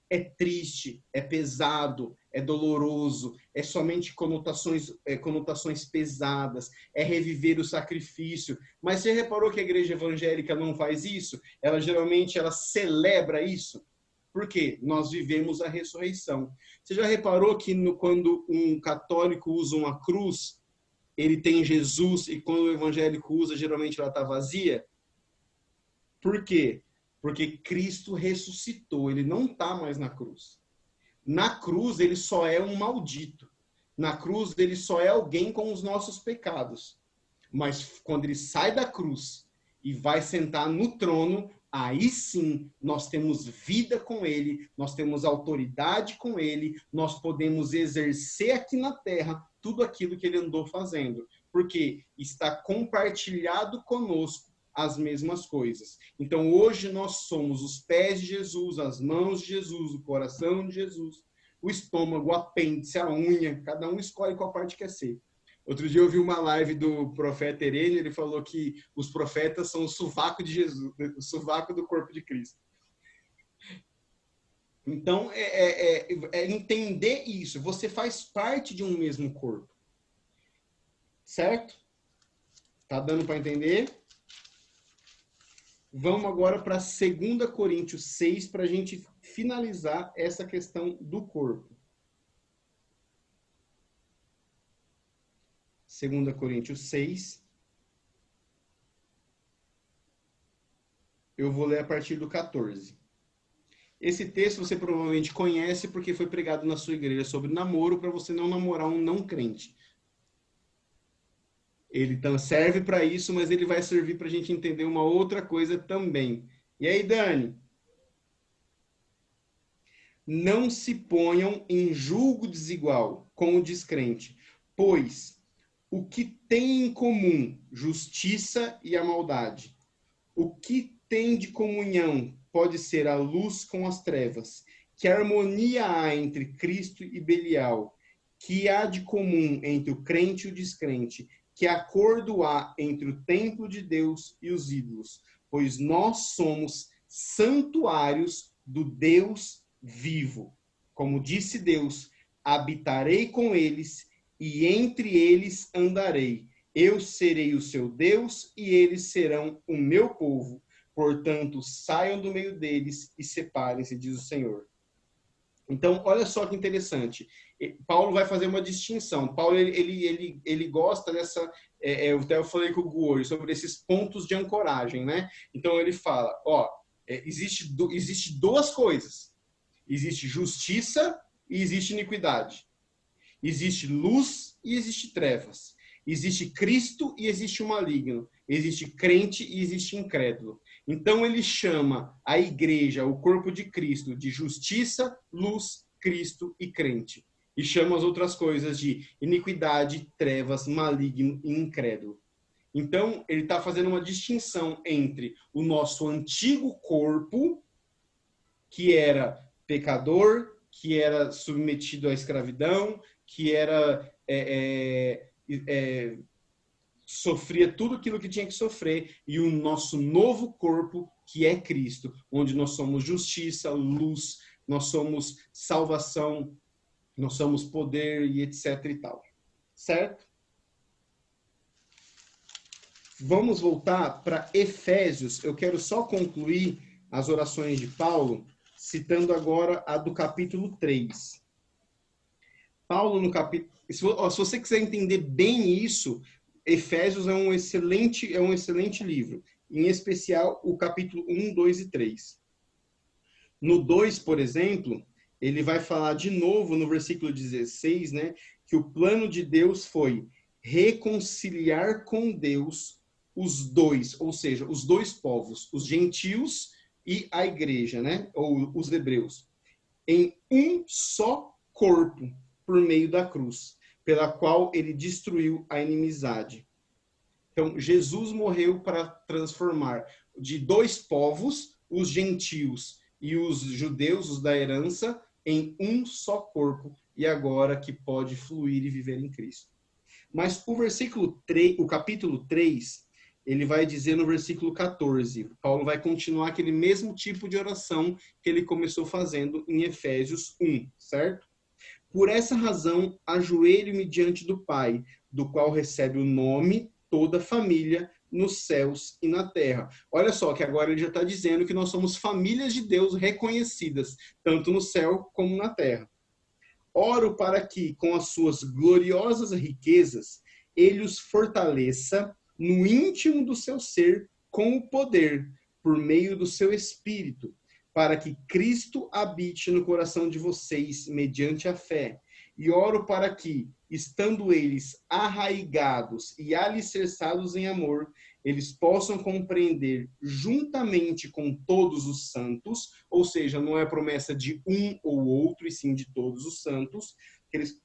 É triste, é pesado, é doloroso, é somente conotações pesadas, é reviver o sacrifício. Mas você reparou que a igreja evangélica não faz isso? Ela geralmente celebra isso? Por quê? Nós vivemos a ressurreição. Você já reparou que quando um católico usa uma cruz, ele tem Jesus, e quando o evangélico usa, geralmente ela está vazia? Por quê? Porque Cristo ressuscitou, ele não está mais na cruz. Na cruz, ele só é um maldito. Na cruz, ele só é alguém com os nossos pecados. Mas quando ele sai da cruz e vai sentar no trono, aí sim nós temos vida com ele, nós temos autoridade com ele, nós podemos exercer aqui na terra tudo aquilo que ele andou fazendo. Porque está compartilhado conosco as mesmas coisas. Então, hoje nós somos os pés de Jesus, as mãos de Jesus, o coração de Jesus, o estômago, o apêndice, a unha, cada um escolhe qual parte quer ser. Outro dia eu vi uma live do profeta Herênio, ele falou que os profetas são o sovaco de Jesus, o sovaco do corpo de Cristo. Então, é entender isso. Você faz parte de um mesmo corpo. Certo? Tá dando para entender? Vamos agora para 2 Coríntios 6, para a gente finalizar essa questão do corpo. 2 Coríntios 6. Eu vou ler a partir do 14. Esse texto você provavelmente conhece porque foi pregado na sua igreja sobre namoro, para você não namorar um não crente. Ele então serve para isso, mas ele vai servir para a gente entender uma outra coisa também. E aí, Dani? não se ponham em julgo desigual com o descrente, pois o que tem em comum justiça e a maldade? O que tem de comunhão pode ser a luz com as trevas? Que harmonia há entre Cristo e Belial? Que há de comum entre o crente e o descrente? Que acordo há entre o templo de Deus e os ídolos? Pois nós somos santuários do Deus vivo. Como disse Deus, habitarei com eles e entre eles andarei. Eu serei o seu Deus e eles serão o meu povo. Portanto, saiam do meio deles e separem-se, diz o Senhor. Então, olha só que interessante. Paulo vai fazer uma distinção. Paulo, ele gosta dessa... até eu falei com o Gu hoje sobre esses pontos de ancoragem, né? Então, ele fala, existe duas coisas. Existe justiça e existe iniquidade. Existe luz e existe trevas. Existe Cristo e existe o maligno. Existe crente e existe incrédulo. Então ele chama a igreja, o corpo de Cristo, de justiça, luz, Cristo e crente. E chama as outras coisas de iniquidade, trevas, maligno e incrédulo. Então ele está fazendo uma distinção entre o nosso antigo corpo, que era pecador, que era submetido à escravidão, que era sofria tudo aquilo que tinha que sofrer, e o nosso novo corpo, que é Cristo, onde nós somos justiça, luz, nós somos salvação, nós somos poder e etc e tal. Certo? Vamos voltar para Efésios. Eu quero só concluir as orações de Paulo, citando agora a do capítulo 3. Paulo, no capítulo... Se você quiser entender bem isso, Efésios é um excelente livro. Em especial, o capítulo 1, 2 e 3. No 2, por exemplo, ele vai falar de novo, no versículo 16, né, que o plano de Deus foi reconciliar com Deus os dois, ou seja, os dois povos, os gentios e a igreja, né, ou os hebreus, em um só corpo, por meio da cruz, pela qual ele destruiu a inimizade. Então, Jesus morreu para transformar de dois povos, os gentios e os judeus, os da herança, em um só corpo, e agora que pode fluir e viver em Cristo. Mas o capítulo 3, ele vai dizer no versículo 14, Paulo vai continuar aquele mesmo tipo de oração que ele começou fazendo em Efésios 1, certo? Por essa razão, ajoelho-me diante do Pai, do qual recebe o nome toda a família nos céus e na terra. Olha só que agora ele já está dizendo que nós somos famílias de Deus reconhecidas, tanto no céu como na terra. Oro para que, com as suas gloriosas riquezas, ele os fortaleça no íntimo do seu ser com o poder, por meio do seu Espírito, para que Cristo habite no coração de vocês mediante a fé. E oro para que, estando eles arraigados e alicerçados em amor, eles possam compreender juntamente com todos os santos, ou seja, não é promessa de um ou outro, e sim de todos os santos, que eles...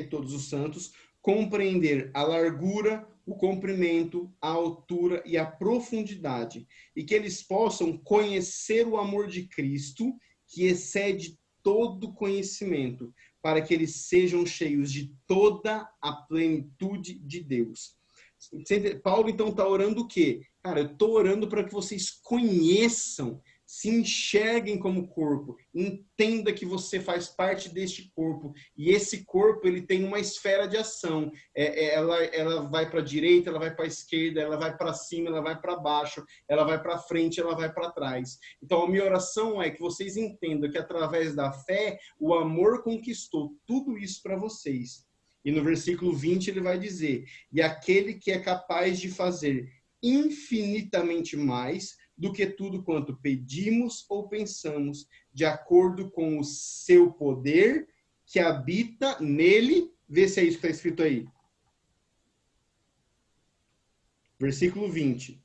Todos os santos, compreender a largura, o comprimento, a altura e a profundidade, e que eles possam conhecer o amor de Cristo, que excede todo conhecimento, para que eles sejam cheios de toda a plenitude de Deus. Paulo, então, está orando o quê? Cara, eu estou orando para que vocês conheçam, se enxerguem como corpo, entenda que você faz parte deste corpo, e esse corpo ele tem uma esfera de ação, ela vai para a direita, ela vai para a esquerda, ela vai para cima, ela vai para baixo, ela vai para frente, ela vai para trás. Então a minha oração é que vocês entendam que através da fé, o amor conquistou tudo isso para vocês. E no versículo 20 ele vai dizer, e aquele que é capaz de fazer infinitamente mais do que tudo quanto pedimos ou pensamos, de acordo com o seu poder que habita nele. Vê se é isso que está escrito aí. Versículo 20.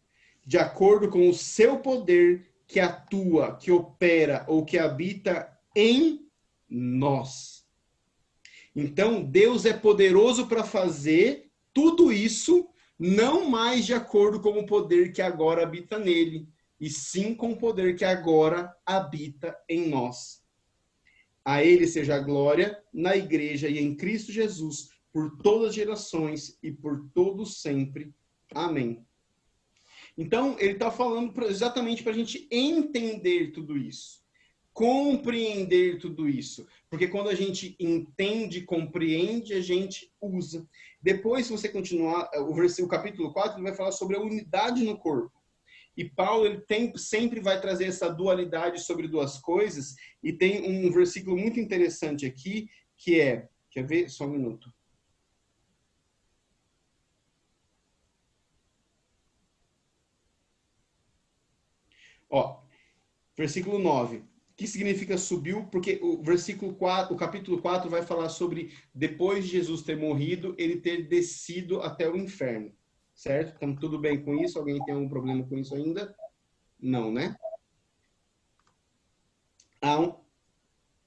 De acordo com o seu poder que atua, que opera ou que habita em nós. Então, Deus é poderoso para fazer tudo isso, não mais de acordo com o poder que agora habita nele, e sim com o poder que agora habita em nós. A ele seja a glória na igreja e em Cristo Jesus, por todas as gerações e por todos sempre. Amém. Então, ele está falando exatamente para a gente entender tudo isso, compreender tudo isso. Porque quando a gente entende, compreende, a gente usa. Depois, se você continuar, o capítulo 4 ele vai falar sobre a unidade no corpo. E Paulo ele sempre vai trazer essa dualidade sobre duas coisas. E tem um versículo muito interessante aqui, que é... Quer ver? Só um minuto. Ó, versículo 9. Que significa subiu? Porque o versículo 4, o capítulo 4 vai falar sobre depois de Jesus ter morrido, ele ter descido até o inferno. Certo? Então, tudo bem com isso? Alguém tem algum problema com isso ainda? Não, né?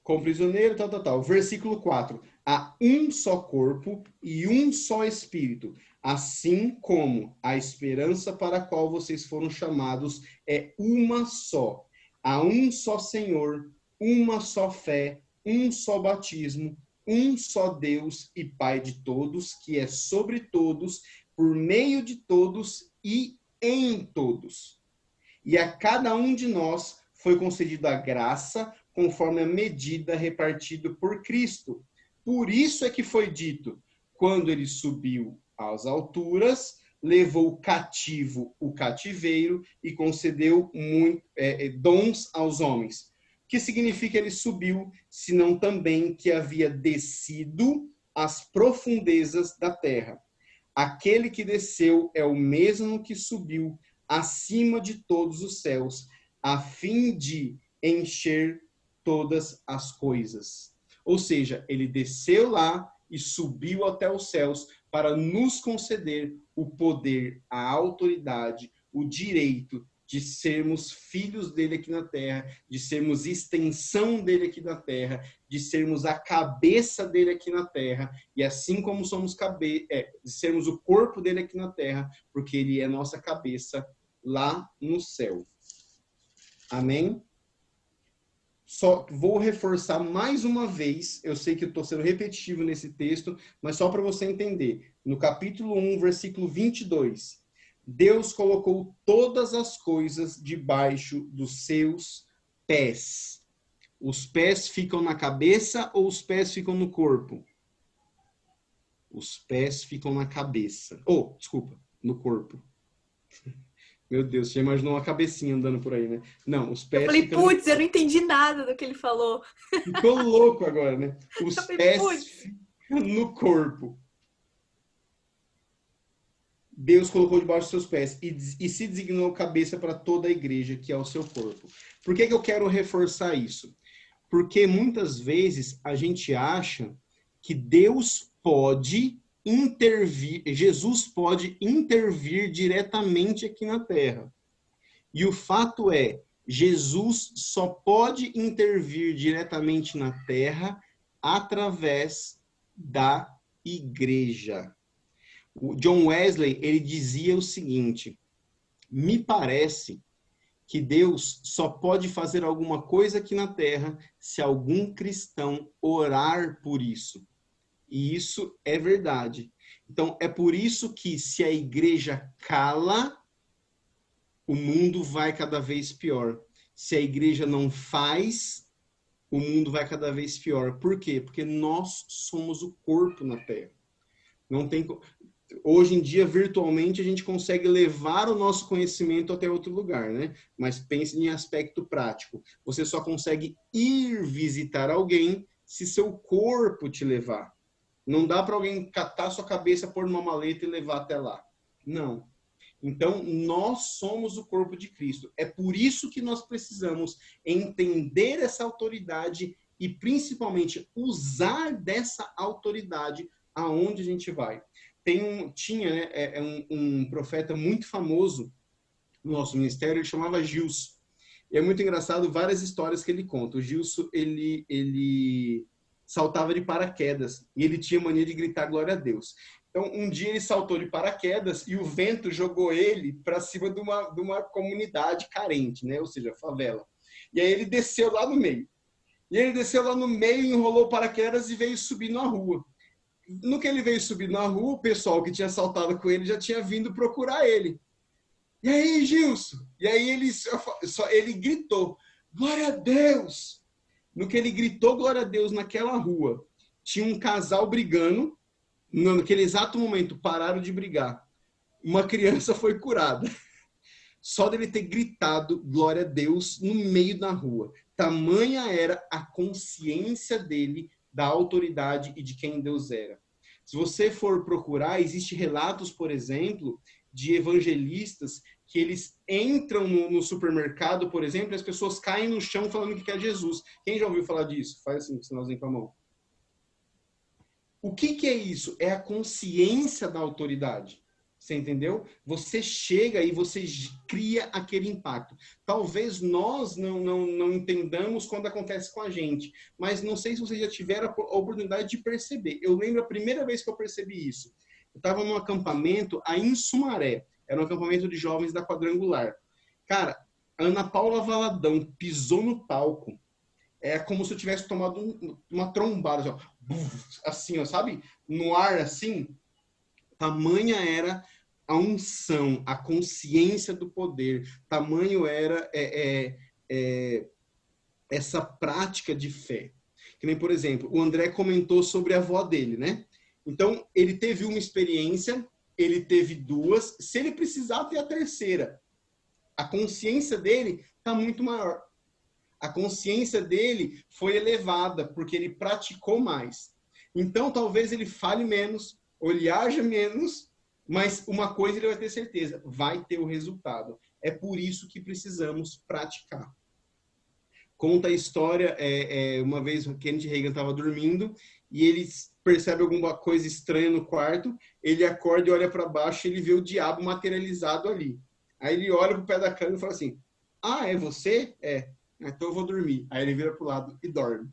Com prisioneiro, tal. Versículo 4. Há um só corpo e um só espírito, assim como a esperança para a qual vocês foram chamados é uma só. Há um só Senhor, uma só fé, um só batismo, um só Deus e Pai de todos, que é sobre todos, por meio de todos e em todos. E a cada um de nós foi concedida a graça conforme a medida repartida por Cristo. Por isso é que foi dito, quando ele subiu às alturas, levou cativo o cativeiro e concedeu dons aos homens. O que significa ele subiu, senão também que havia descido às profundezas da terra. Aquele que desceu é o mesmo que subiu acima de todos os céus, a fim de encher todas as coisas. Ou seja, ele desceu lá e subiu até os céus para nos conceder o poder, a autoridade, o direito de sermos filhos dele aqui na terra, de sermos extensão dele aqui na terra, de sermos a cabeça dele aqui na terra, e assim como somos de sermos o corpo dele aqui na terra, porque ele é nossa cabeça lá no céu. Amém? Só vou reforçar mais uma vez, eu sei que eu estou sendo repetitivo nesse texto, mas só para você entender. No capítulo 1, versículo 22, Deus colocou todas as coisas debaixo dos seus pés. Os pés ficam na cabeça ou os pés ficam no corpo? Os pés ficam na cabeça. Desculpa, no corpo. Meu Deus, você imaginou uma cabecinha andando por aí, né? Não, os pés. Eu falei, putz, eu não entendi nada do que ele falou. Ficou louco agora, né? Os pés ficam no corpo. Deus colocou debaixo dos seus pés e se designou cabeça para toda a igreja, que é o seu corpo. Por que eu quero reforçar isso? Porque muitas vezes a gente acha que Deus pode intervir, Jesus pode intervir diretamente aqui na terra. E o fato é, Jesus só pode intervir diretamente na terra através da igreja. O John Wesley, ele dizia o seguinte: me parece que Deus só pode fazer alguma coisa aqui na terra se algum cristão orar por isso. E isso é verdade. Então, é por isso que se a igreja cala, o mundo vai cada vez pior. Se a igreja não faz, o mundo vai cada vez pior. Por quê? Porque nós somos o corpo na terra. Não tem... Hoje em dia, virtualmente, a gente consegue levar o nosso conhecimento até outro lugar, né? Mas pense em aspecto prático. Você só consegue ir visitar alguém se seu corpo te levar. Não dá para alguém catar sua cabeça, pôr numa maleta e levar até lá. Não. Então, nós somos o corpo de Cristo. É por isso que nós precisamos entender essa autoridade e, principalmente, usar dessa autoridade aonde a gente vai. Tinha um profeta muito famoso no nosso ministério, ele chamava Gils. E é muito engraçado várias histórias que ele conta. O Gilson, ele saltava de paraquedas e ele tinha mania de gritar glória a Deus. Então, um dia ele saltou de paraquedas e o vento jogou ele para cima de uma comunidade carente, né? Ou seja, favela. E aí ele desceu lá no meio. E ele desceu lá no meio, enrolou o paraquedas e veio subir na rua. No que ele veio subir na rua, o pessoal que tinha saltado com ele já tinha vindo procurar ele. E aí, Gilson? E aí ele gritou, glória a Deus! No que ele gritou glória a Deus naquela rua, tinha um casal brigando. Naquele exato momento, pararam de brigar. Uma criança foi curada. Só dele ter gritado glória a Deus no meio da rua. Tamanha era a consciência dele da autoridade e de quem Deus era. Se você for procurar, existem relatos, por exemplo, de evangelistas que eles entram no supermercado, por exemplo, e as pessoas caem no chão falando que quer Jesus. Quem já ouviu falar disso? Faz assim, sinalzinho com a mão. O que é isso? É a consciência da autoridade. Você entendeu? Você chega e você cria aquele impacto. Talvez nós não entendamos quando acontece com a gente, mas não sei se vocês já tiveram a oportunidade de perceber. Eu lembro a primeira vez que eu percebi isso. Eu estava num acampamento aí em Sumaré. Era um acampamento de jovens da Quadrangular. Cara, a Ana Paula Valadão pisou no palco. É como se eu tivesse tomado uma trombada, assim, ó, sabe? No ar, assim. Tamanha era a unção, a consciência do poder. Tamanho era essa prática de fé. Que nem, por exemplo, o André comentou sobre a avó dele, né? Então, ele teve uma experiência, ele teve duas. Se ele precisar ter a terceira, a consciência dele está muito maior. A consciência dele foi elevada, porque ele praticou mais. Então, talvez ele fale menos, ou ele haja menos, mas uma coisa ele vai ter certeza, vai ter o resultado. É por isso que precisamos praticar. Conta a história, uma vez o Kenneth Reagan estava dormindo, e ele percebe alguma coisa estranha no quarto, ele acorda e olha para baixo, e ele vê o diabo materializado ali. Aí ele olha para o pé da cama e fala assim, ah, é você? É. Então eu vou dormir. Aí ele vira para o lado e dorme.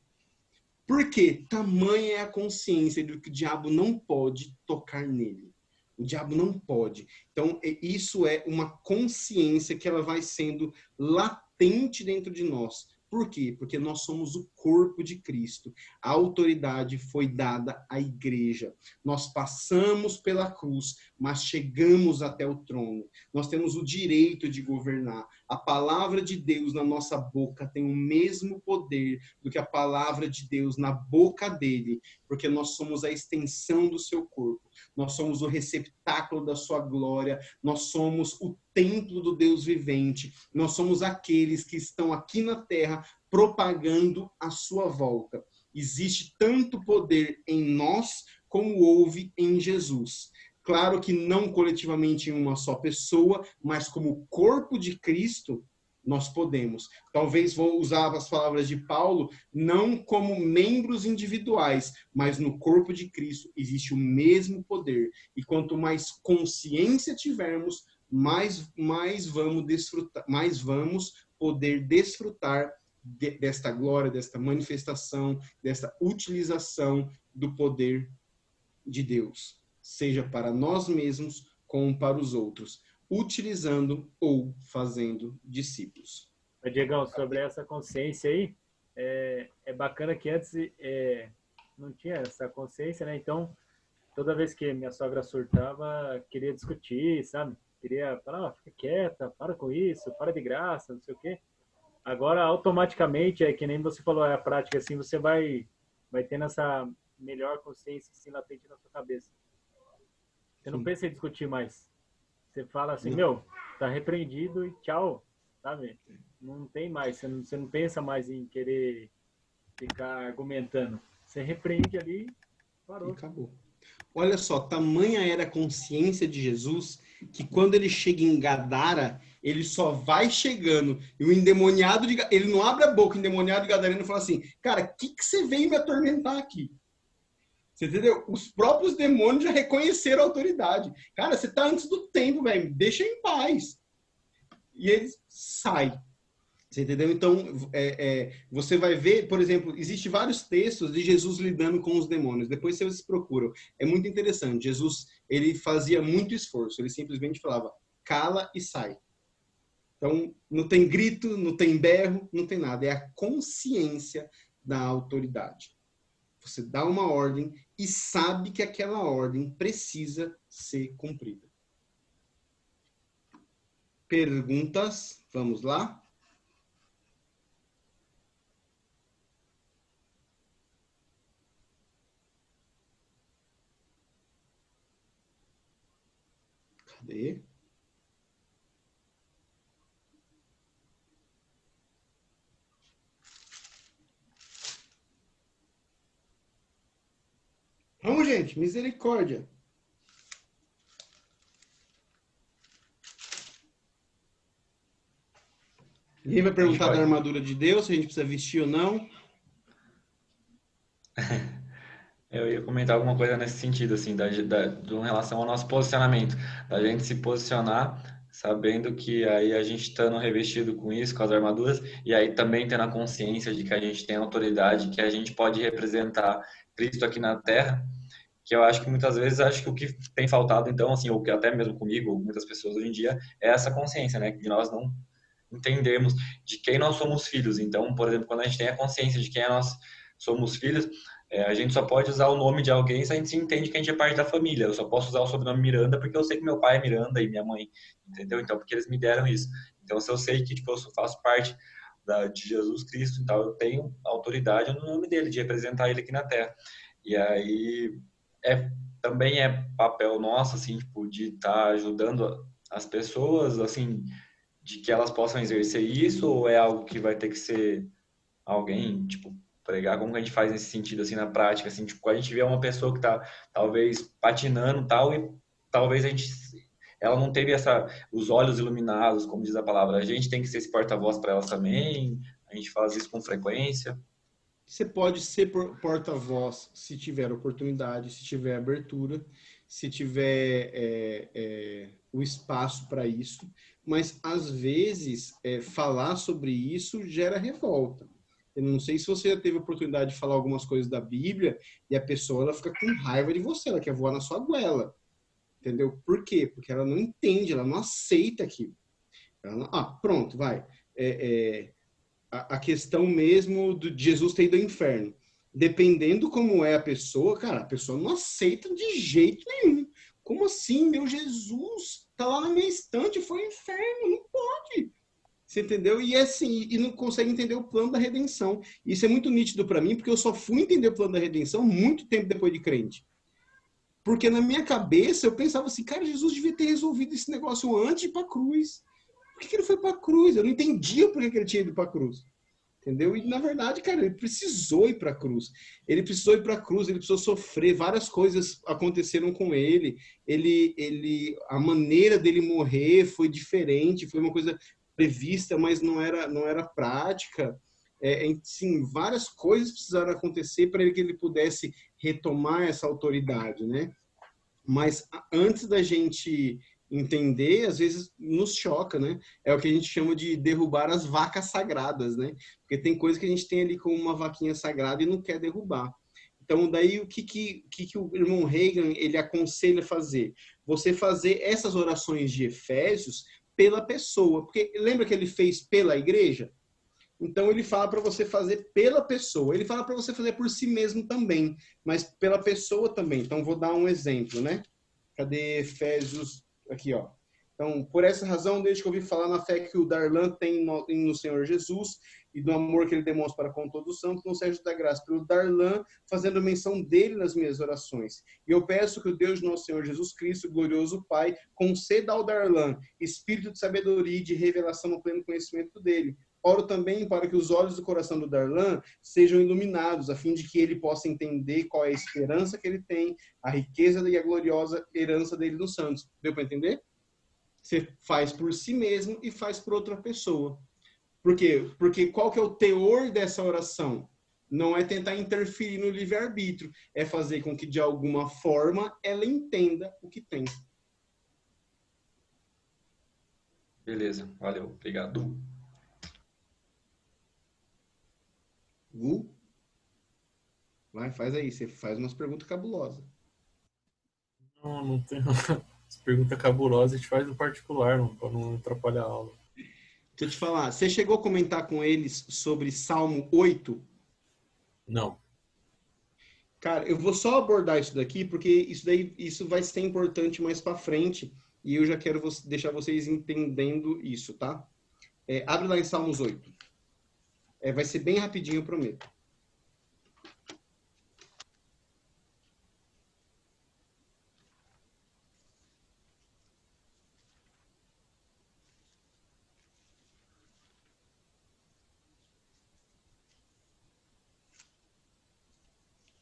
Por quê? Tamanha é a consciência de que o diabo não pode tocar nele. O diabo não pode. Então, isso é uma consciência que ela vai sendo latente dentro de nós. Por quê? Porque nós somos o corpo de Cristo. A autoridade foi dada à igreja. Nós passamos pela cruz, mas chegamos até o trono. Nós temos o direito de governar. A palavra de Deus na nossa boca tem o mesmo poder do que a palavra de Deus na boca dele, porque nós somos a extensão do seu corpo. Nós somos o receptáculo da sua glória. Nós somos o templo do Deus vivente. Nós somos aqueles que estão aqui na terra propagando a sua volta. Existe tanto poder em nós como houve em Jesus. Claro que não coletivamente em uma só pessoa, mas como corpo de Cristo, nós podemos. Talvez vou usar as palavras de Paulo, não como membros individuais, mas no corpo de Cristo existe o mesmo poder. E quanto mais consciência tivermos, mais vamos desfrutar, mais vamos poder desfrutar desta glória, desta manifestação, desta utilização do poder de Deus, seja para nós mesmos como para os outros, utilizando ou fazendo discípulos. Diegão, sobre essa consciência aí, é bacana que antes não tinha essa consciência, né? Então, toda vez que minha sogra surtava, queria discutir, sabe? Queria falar, fica quieta, para com isso, para de graça, não sei o quê. Agora, automaticamente, que nem você falou, a prática, assim, você vai tendo essa melhor consciência, assim, latente na sua cabeça. Você não pensa em discutir mais. Você fala assim, tá repreendido e tchau, sabe? Não tem mais, você não pensa mais em querer ficar argumentando. Você repreende ali, parou. E acabou. Olha só, tamanha era a consciência de Jesus que quando ele chega em Gadara, ele só vai chegando. E o endemoniado, ele não abre a boca, o endemoniado de Gadareno fala assim, cara, o que você veio me atormentar aqui? Você entendeu? Os próprios demônios já reconheceram a autoridade. Cara, você tá antes do tempo, velho. Deixa em paz. E ele sai. Você entendeu? Então, você vai ver, por exemplo, existem vários textos de Jesus lidando com os demônios. Depois vocês procuram. É muito interessante. Jesus, ele fazia muito esforço. Ele simplesmente falava, cala e sai. Então, não tem grito, não tem berro, não tem nada. É a consciência da autoridade. Você dá uma ordem e sabe que aquela ordem precisa ser cumprida. Perguntas? Vamos lá? Cadê? Vamos, gente, misericórdia. Ninguém vai perguntar da armadura de Deus, se a gente precisa vestir ou não. Eu ia comentar alguma coisa nesse sentido, assim, em relação ao nosso posicionamento, da gente se posicionar sabendo que aí a gente estando revestido com isso, com as armaduras, e aí também tendo a consciência de que a gente tem autoridade, que a gente pode representar Cristo aqui na Terra, que eu acho que muitas vezes, acho que o que tem faltado, então, assim, ou que até mesmo comigo, muitas pessoas hoje em dia, é essa consciência, né, de nós não entendemos de quem nós somos filhos. Então, por exemplo, quando a gente tem a consciência de quem nós somos filhos, a gente só pode usar o nome de alguém se a gente se entende que a gente é parte da família. Eu só posso usar o sobrenome Miranda porque eu sei que meu pai é Miranda e minha mãe, entendeu? Então, porque eles me deram isso. Então, se eu sei que tipo, eu faço parte de Jesus Cristo, então eu tenho autoridade no nome dele, de representar ele aqui na Terra. E aí, também é papel nosso, assim, tipo, de estar ajudando as pessoas, assim, de que elas possam exercer isso, ou é algo que vai ter que ser alguém, tipo, pregar? Como que a gente faz nesse sentido, assim, na prática, assim, tipo, a gente vê uma pessoa que tá, talvez, patinando tal, e talvez ela não teve os olhos iluminados, como diz a palavra. A gente tem que ser esse porta-voz para elas também, a gente faz isso com frequência. Você pode ser porta-voz se tiver oportunidade, se tiver abertura, se tiver o espaço para isso, mas às vezes falar sobre isso gera revolta. Eu não sei se você já teve a oportunidade de falar algumas coisas da Bíblia e a pessoa ela fica com raiva de você, ela quer voar na sua goela. Entendeu? Por quê? Porque ela não entende, ela não aceita aquilo. Pronto, vai. A questão mesmo de Jesus ter ido ao inferno. Dependendo como é a pessoa, cara, a pessoa não aceita de jeito nenhum. Como assim? Meu Jesus tá lá na minha estante, foi ao inferno, não pode. Você entendeu? E assim, e não consegue entender o plano da redenção. Isso é muito nítido para mim, porque eu só fui entender o plano da redenção muito tempo depois de crente. Porque na minha cabeça eu pensava assim, cara, Jesus devia ter resolvido esse negócio antes de ir para a cruz. Por que ele foi para a cruz? Eu não entendia por que ele tinha ido para a cruz. Entendeu? E na verdade, cara, ele precisou ir para a cruz. Ele precisou ir para a cruz, ele precisou sofrer. Várias coisas aconteceram com ele. A maneira dele morrer foi diferente, foi uma coisa prevista, mas não era prática. Sim, várias coisas precisaram acontecer para que ele pudesse retomar essa autoridade, né? Mas antes da gente entender, às vezes nos choca, né? É o que a gente chama de derrubar as vacas sagradas, né? Porque tem coisa que a gente tem ali como uma vaquinha sagrada e não quer derrubar. Então, daí o que o irmão Reagan ele aconselha fazer? Você fazer essas orações de Efésios pela pessoa, porque lembra que ele fez pela igreja? Então ele fala para você fazer pela pessoa. Ele fala para você fazer por si mesmo também, mas pela pessoa também. Então vou dar um exemplo, né? Cadê Efésios? Aqui, ó. Então, por essa razão, desde que eu ouvi falar na fé que o Darlan tem no Senhor Jesus e do amor que ele demonstra para com todos os santos, não seja da graça pelo Darlan, fazendo menção dele nas minhas orações. E eu peço que o Deus de nosso Senhor Jesus Cristo, glorioso Pai, conceda ao Darlan espírito de sabedoria e de revelação no pleno conhecimento dele. Oro também para que os olhos do coração do Darlan sejam iluminados, a fim de que ele possa entender qual é a esperança que ele tem, a riqueza e a gloriosa herança dele nos santos. Deu para entender? Você faz por si mesmo e faz por outra pessoa. Por quê? Porque qual que é o teor dessa oração? Não é tentar interferir no livre-arbítrio, é fazer com que, de alguma forma, ela entenda o que tem. Beleza, valeu, obrigado. Gu? Vai, faz aí. Você faz umas perguntas cabulosas. Não tem. As perguntas cabulosas a gente faz no particular, não, para não atrapalhar a aula. Deixa eu te falar. Você chegou a comentar com eles sobre Salmo 8? Não. Cara, eu vou só abordar isso daqui, porque isso vai ser importante mais para frente, e eu já quero deixar vocês entendendo isso, tá? Abre lá em Salmos 8. Vai ser bem rapidinho, eu prometo.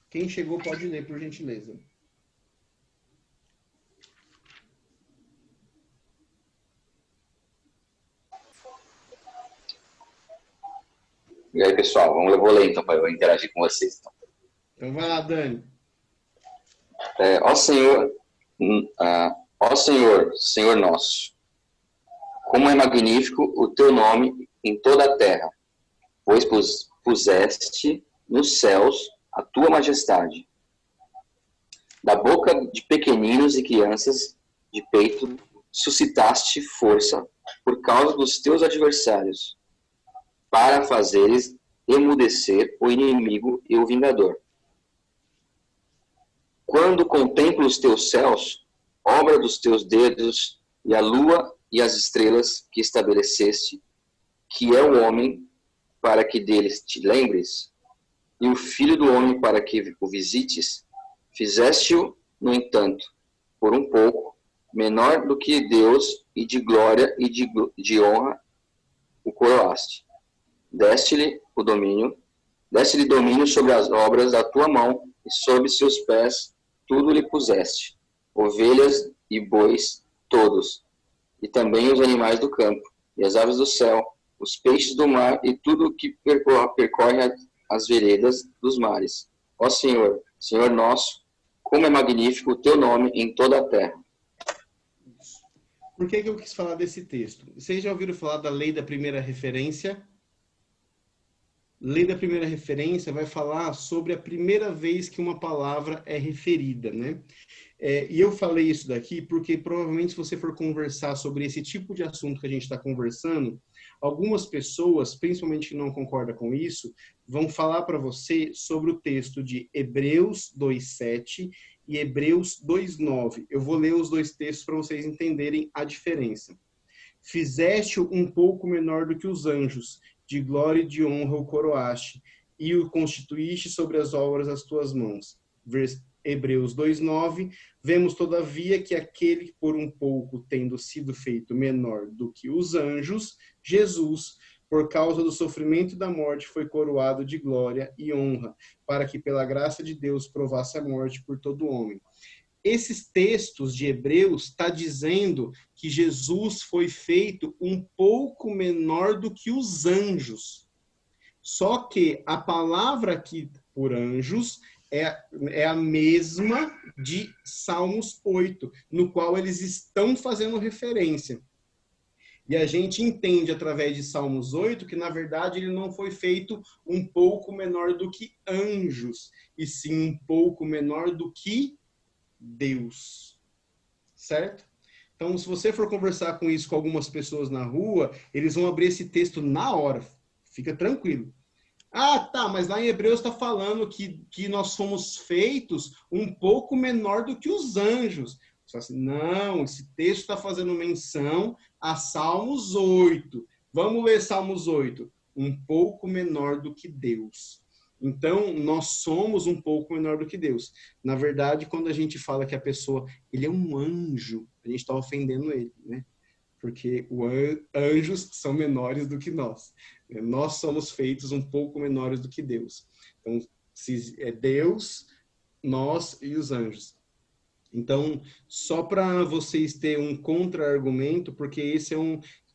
Quem chegou pode ler, por gentileza. E aí, pessoal, vou ler então, para eu interagir com vocês. Então vai lá, Dani. Ó Senhor, Senhor nosso, como é magnífico o teu nome em toda a terra, pois puseste nos céus a tua majestade. Da boca de pequeninos e crianças de peito suscitaste força por causa dos teus adversários, para fazeres emudecer o inimigo e o vingador. Quando contemplo os teus céus, obra dos teus dedos, e a lua e as estrelas que estabeleceste, que é o homem para que deles te lembres, e o filho do homem para que o visites, fizeste-o, no entanto, por um pouco, menor do que Deus, e de glória e de honra o coroaste. Deste-lhe domínio sobre as obras da tua mão, e sob seus pés tudo lhe puseste, ovelhas e bois todos, e também os animais do campo, e as aves do céu, os peixes do mar, e tudo o que percorre as veredas dos mares. Ó Senhor, Senhor nosso, como é magnífico o teu nome em toda a terra. Por que eu quis falar desse texto? Vocês já ouviram falar da lei da primeira referência? Lei da primeira referência vai falar sobre a primeira vez que uma palavra é referida, né? E eu falei isso daqui porque provavelmente se você for conversar sobre esse tipo de assunto que a gente está conversando, algumas pessoas, principalmente que não concordam com isso, vão falar para você sobre o texto de Hebreus 2:7 e Hebreus 2:9. Eu vou ler os dois textos para vocês entenderem a diferença. Fizeste-o um pouco menor do que os anjos, de glória e de honra o coroaste, e o constituíste sobre as obras das tuas mãos. Hebreus 2:9, vemos todavia que aquele por um pouco tendo sido feito menor do que os anjos, Jesus, por causa do sofrimento da morte, foi coroado de glória e honra, para que pela graça de Deus provasse a morte por todo homem. Esses textos de Hebreus está dizendo que Jesus foi feito um pouco menor do que os anjos. Só que a palavra aqui por anjos é a mesma de Salmos 8, no qual eles estão fazendo referência. E a gente entende através de Salmos 8 que, na verdade, ele não foi feito um pouco menor do que anjos, e sim um pouco menor do que Deus, certo? Então, se você for conversar com isso com algumas pessoas na rua, eles vão abrir esse texto na hora, fica tranquilo. Ah, tá, mas lá em Hebreus está falando que nós somos feitos um pouco menor do que os anjos. Só assim, não, esse texto está fazendo menção a Salmos 8. Vamos ler Salmos 8. Um pouco menor do que Deus. Então, nós somos um pouco menor do que Deus. Na verdade, quando a gente fala que a pessoa, ele é um anjo, a gente está ofendendo ele, né? Porque anjos são menores do que nós. Nós somos feitos um pouco menores do que Deus. Então, se é Deus, nós e os anjos. Então, só para vocês terem um contra-argumento, porque esse é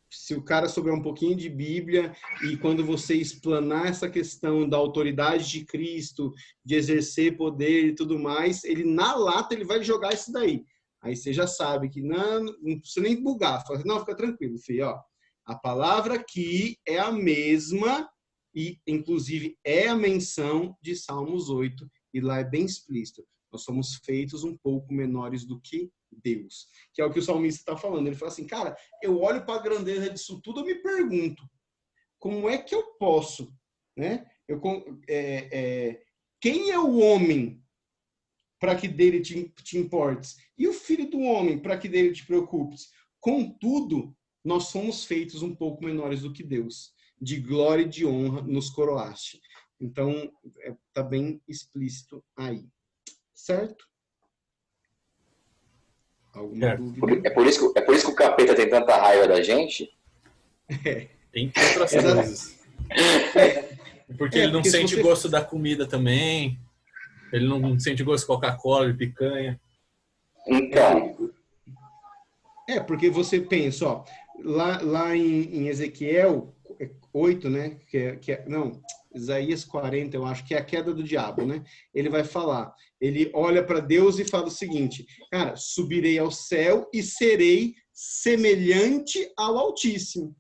se o cara souber um pouquinho de Bíblia e quando você explanar essa questão da autoridade de Cristo, de exercer poder e tudo mais, ele na lata ele vai jogar isso daí. Aí você já sabe que não precisa nem bugar. Fala assim, não, fica tranquilo, filho. Ó, a palavra aqui é a mesma e inclusive é a menção de Salmos 8, e lá é bem explícito. Nós somos feitos um pouco menores do que Deus, que é o que o salmista está falando. Ele fala assim, cara, eu olho para a grandeza disso tudo, eu me pergunto, como é que eu posso, né? Quem é o homem para que dele te importes? E o filho do homem para que dele te preocupes? Contudo, nós somos feitos um pouco menores do que Deus. De glória e de honra nos coroaste. Então, está bem explícito aí. Certo? Alguma dúvida? É por isso que o capeta tem tanta raiva da gente? Tem outras coisas. Porque ele não sente gosto da comida também. Ele não sente gosto de Coca-Cola, de picanha. Então. Porque você pensa, ó, lá em Ezequiel 8, né? Não, Isaías 40, eu acho que é a queda do diabo, né? Ele vai falar, ele olha para Deus e fala o seguinte, cara, subirei ao céu e serei semelhante ao Altíssimo.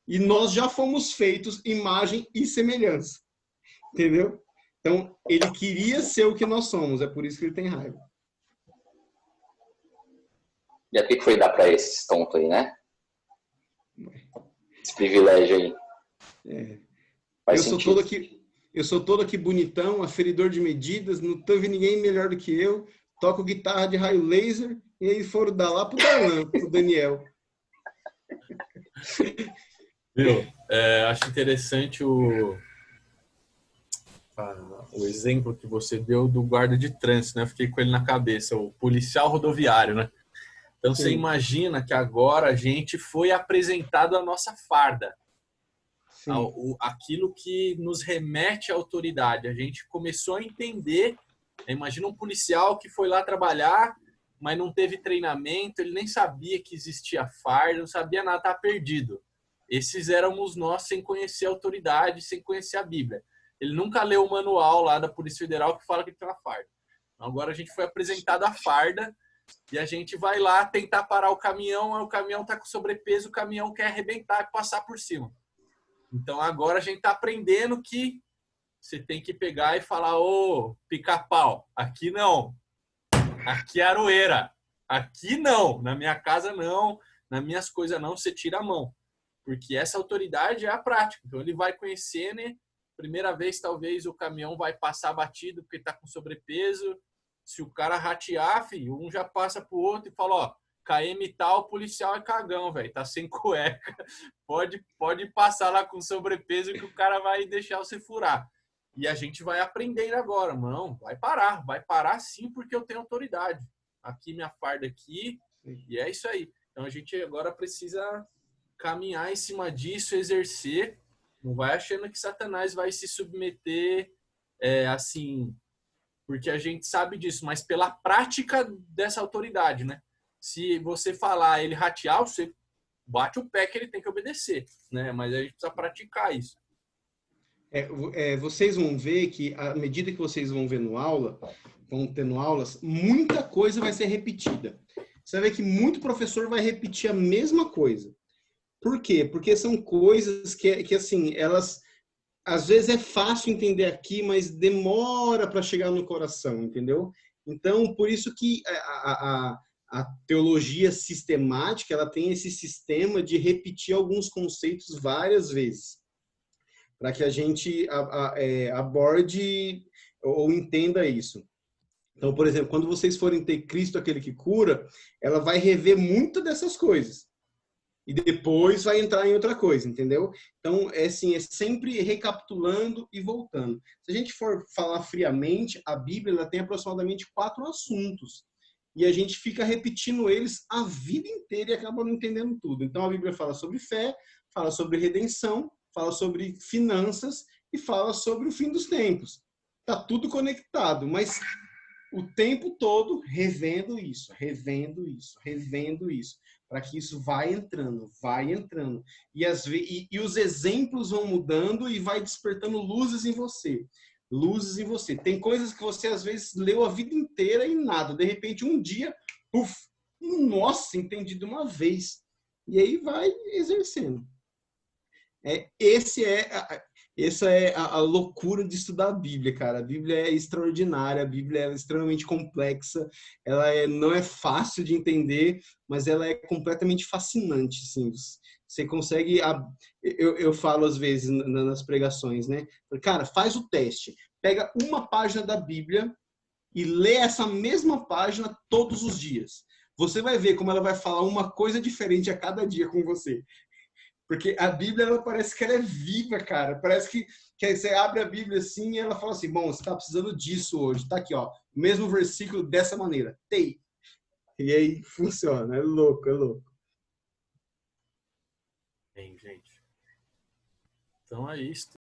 E nós já fomos feitos imagem e semelhança. Entendeu? Então, ele queria ser o que nós somos, é por isso que ele tem raiva. E o que foi dar para esses tontos aí, né? Esse privilégio aí. Eu sou todo aqui bonitão, aferidor de medidas, não teve ninguém melhor do que eu, toco guitarra de raio laser, e aí foram dar lá pro Darlan, pro Daniel. Viu? Acho interessante o exemplo que você deu do guarda de trânsito, né? Eu fiquei com ele na cabeça, o policial rodoviário, né? Então, Sim. Você imagina que agora a gente foi apresentado a nossa farda. Aquilo que nos remete à autoridade. A gente começou a entender. Imagina um policial que foi lá trabalhar, mas não teve treinamento, ele nem sabia que existia farda, não sabia nada, estava perdido. Esses éramos nós sem conhecer a autoridade, sem conhecer a Bíblia. Ele nunca leu o manual lá da Polícia Federal que fala que tem uma farda. Agora a gente foi apresentado a farda e a gente vai lá tentar parar o caminhão está com sobrepeso, o caminhão quer arrebentar e passar por cima. Então agora a gente está aprendendo que você tem que pegar e falar, ô, pica-pau, aqui não. Aqui é aroeira. Aqui não. Na minha casa não. Nas minhas coisas não. Você tira a mão. Porque essa autoridade é a prática. Então ele vai conhecer, né? Primeira vez, talvez, o caminhão vai passar batido porque está com sobrepeso. Se o cara ratear, filho, um já passa pro outro e fala, ó, KM tal, o policial é cagão, velho. Tá sem cueca. Pode passar lá com sobrepeso que o cara vai deixar você furar. E a gente vai aprendendo agora. Não, vai parar sim, porque eu tenho autoridade. Aqui minha farda aqui, e é isso aí. Então a gente agora precisa caminhar em cima disso, exercer. Não vai achando que Satanás vai se submeter assim, porque a gente sabe disso, mas pela prática dessa autoridade, né? Se você falar, ele ratear, você bate o pé que ele tem que obedecer, né? Mas a gente precisa praticar isso. Vocês vão ver que, à medida que vocês vão vendo aula, vão tendo aulas, muita coisa vai ser repetida. Você vai ver que muito professor vai repetir a mesma coisa. Por quê? Porque são coisas que assim, elas, às vezes é fácil entender aqui, mas demora para chegar no coração, entendeu? Então, por isso que a teologia sistemática, ela tem esse sistema de repetir alguns conceitos várias vezes, para que a gente aborde ou entenda isso. Então, por exemplo, quando vocês forem ter Cristo, aquele que cura, ela vai rever muito dessas coisas. E depois vai entrar em outra coisa, entendeu? Então, é sempre recapitulando e voltando. Se a gente for falar friamente, a Bíblia ela tem aproximadamente 4 assuntos. E a gente fica repetindo eles a vida inteira e acaba não entendendo tudo. Então, a Bíblia fala sobre fé, fala sobre redenção, fala sobre finanças e fala sobre o fim dos tempos. Tá tudo conectado, mas o tempo todo revendo isso, para que isso vai entrando. E os exemplos vão mudando e vai despertando luzes em você. Tem coisas que você, às vezes, leu a vida inteira e nada. De repente, um dia, nossa, entendi de uma vez. E aí vai exercendo. Essa é a loucura de estudar a Bíblia, cara. A Bíblia é extraordinária, a Bíblia é extremamente complexa, não é fácil de entender, mas ela é completamente fascinante, assim. Você consegue... Eu falo às vezes nas pregações, né? Cara, faz o teste. Pega uma página da Bíblia e lê essa mesma página todos os dias. Você vai ver como ela vai falar uma coisa diferente a cada dia com você. Porque a Bíblia, ela parece que ela é viva, cara. Parece que você abre a Bíblia assim e ela fala assim, bom, você está precisando disso hoje. Tá aqui, ó. Mesmo versículo dessa maneira. Tem. E aí funciona. É louco, é louco. Bem, gente. Então é isso.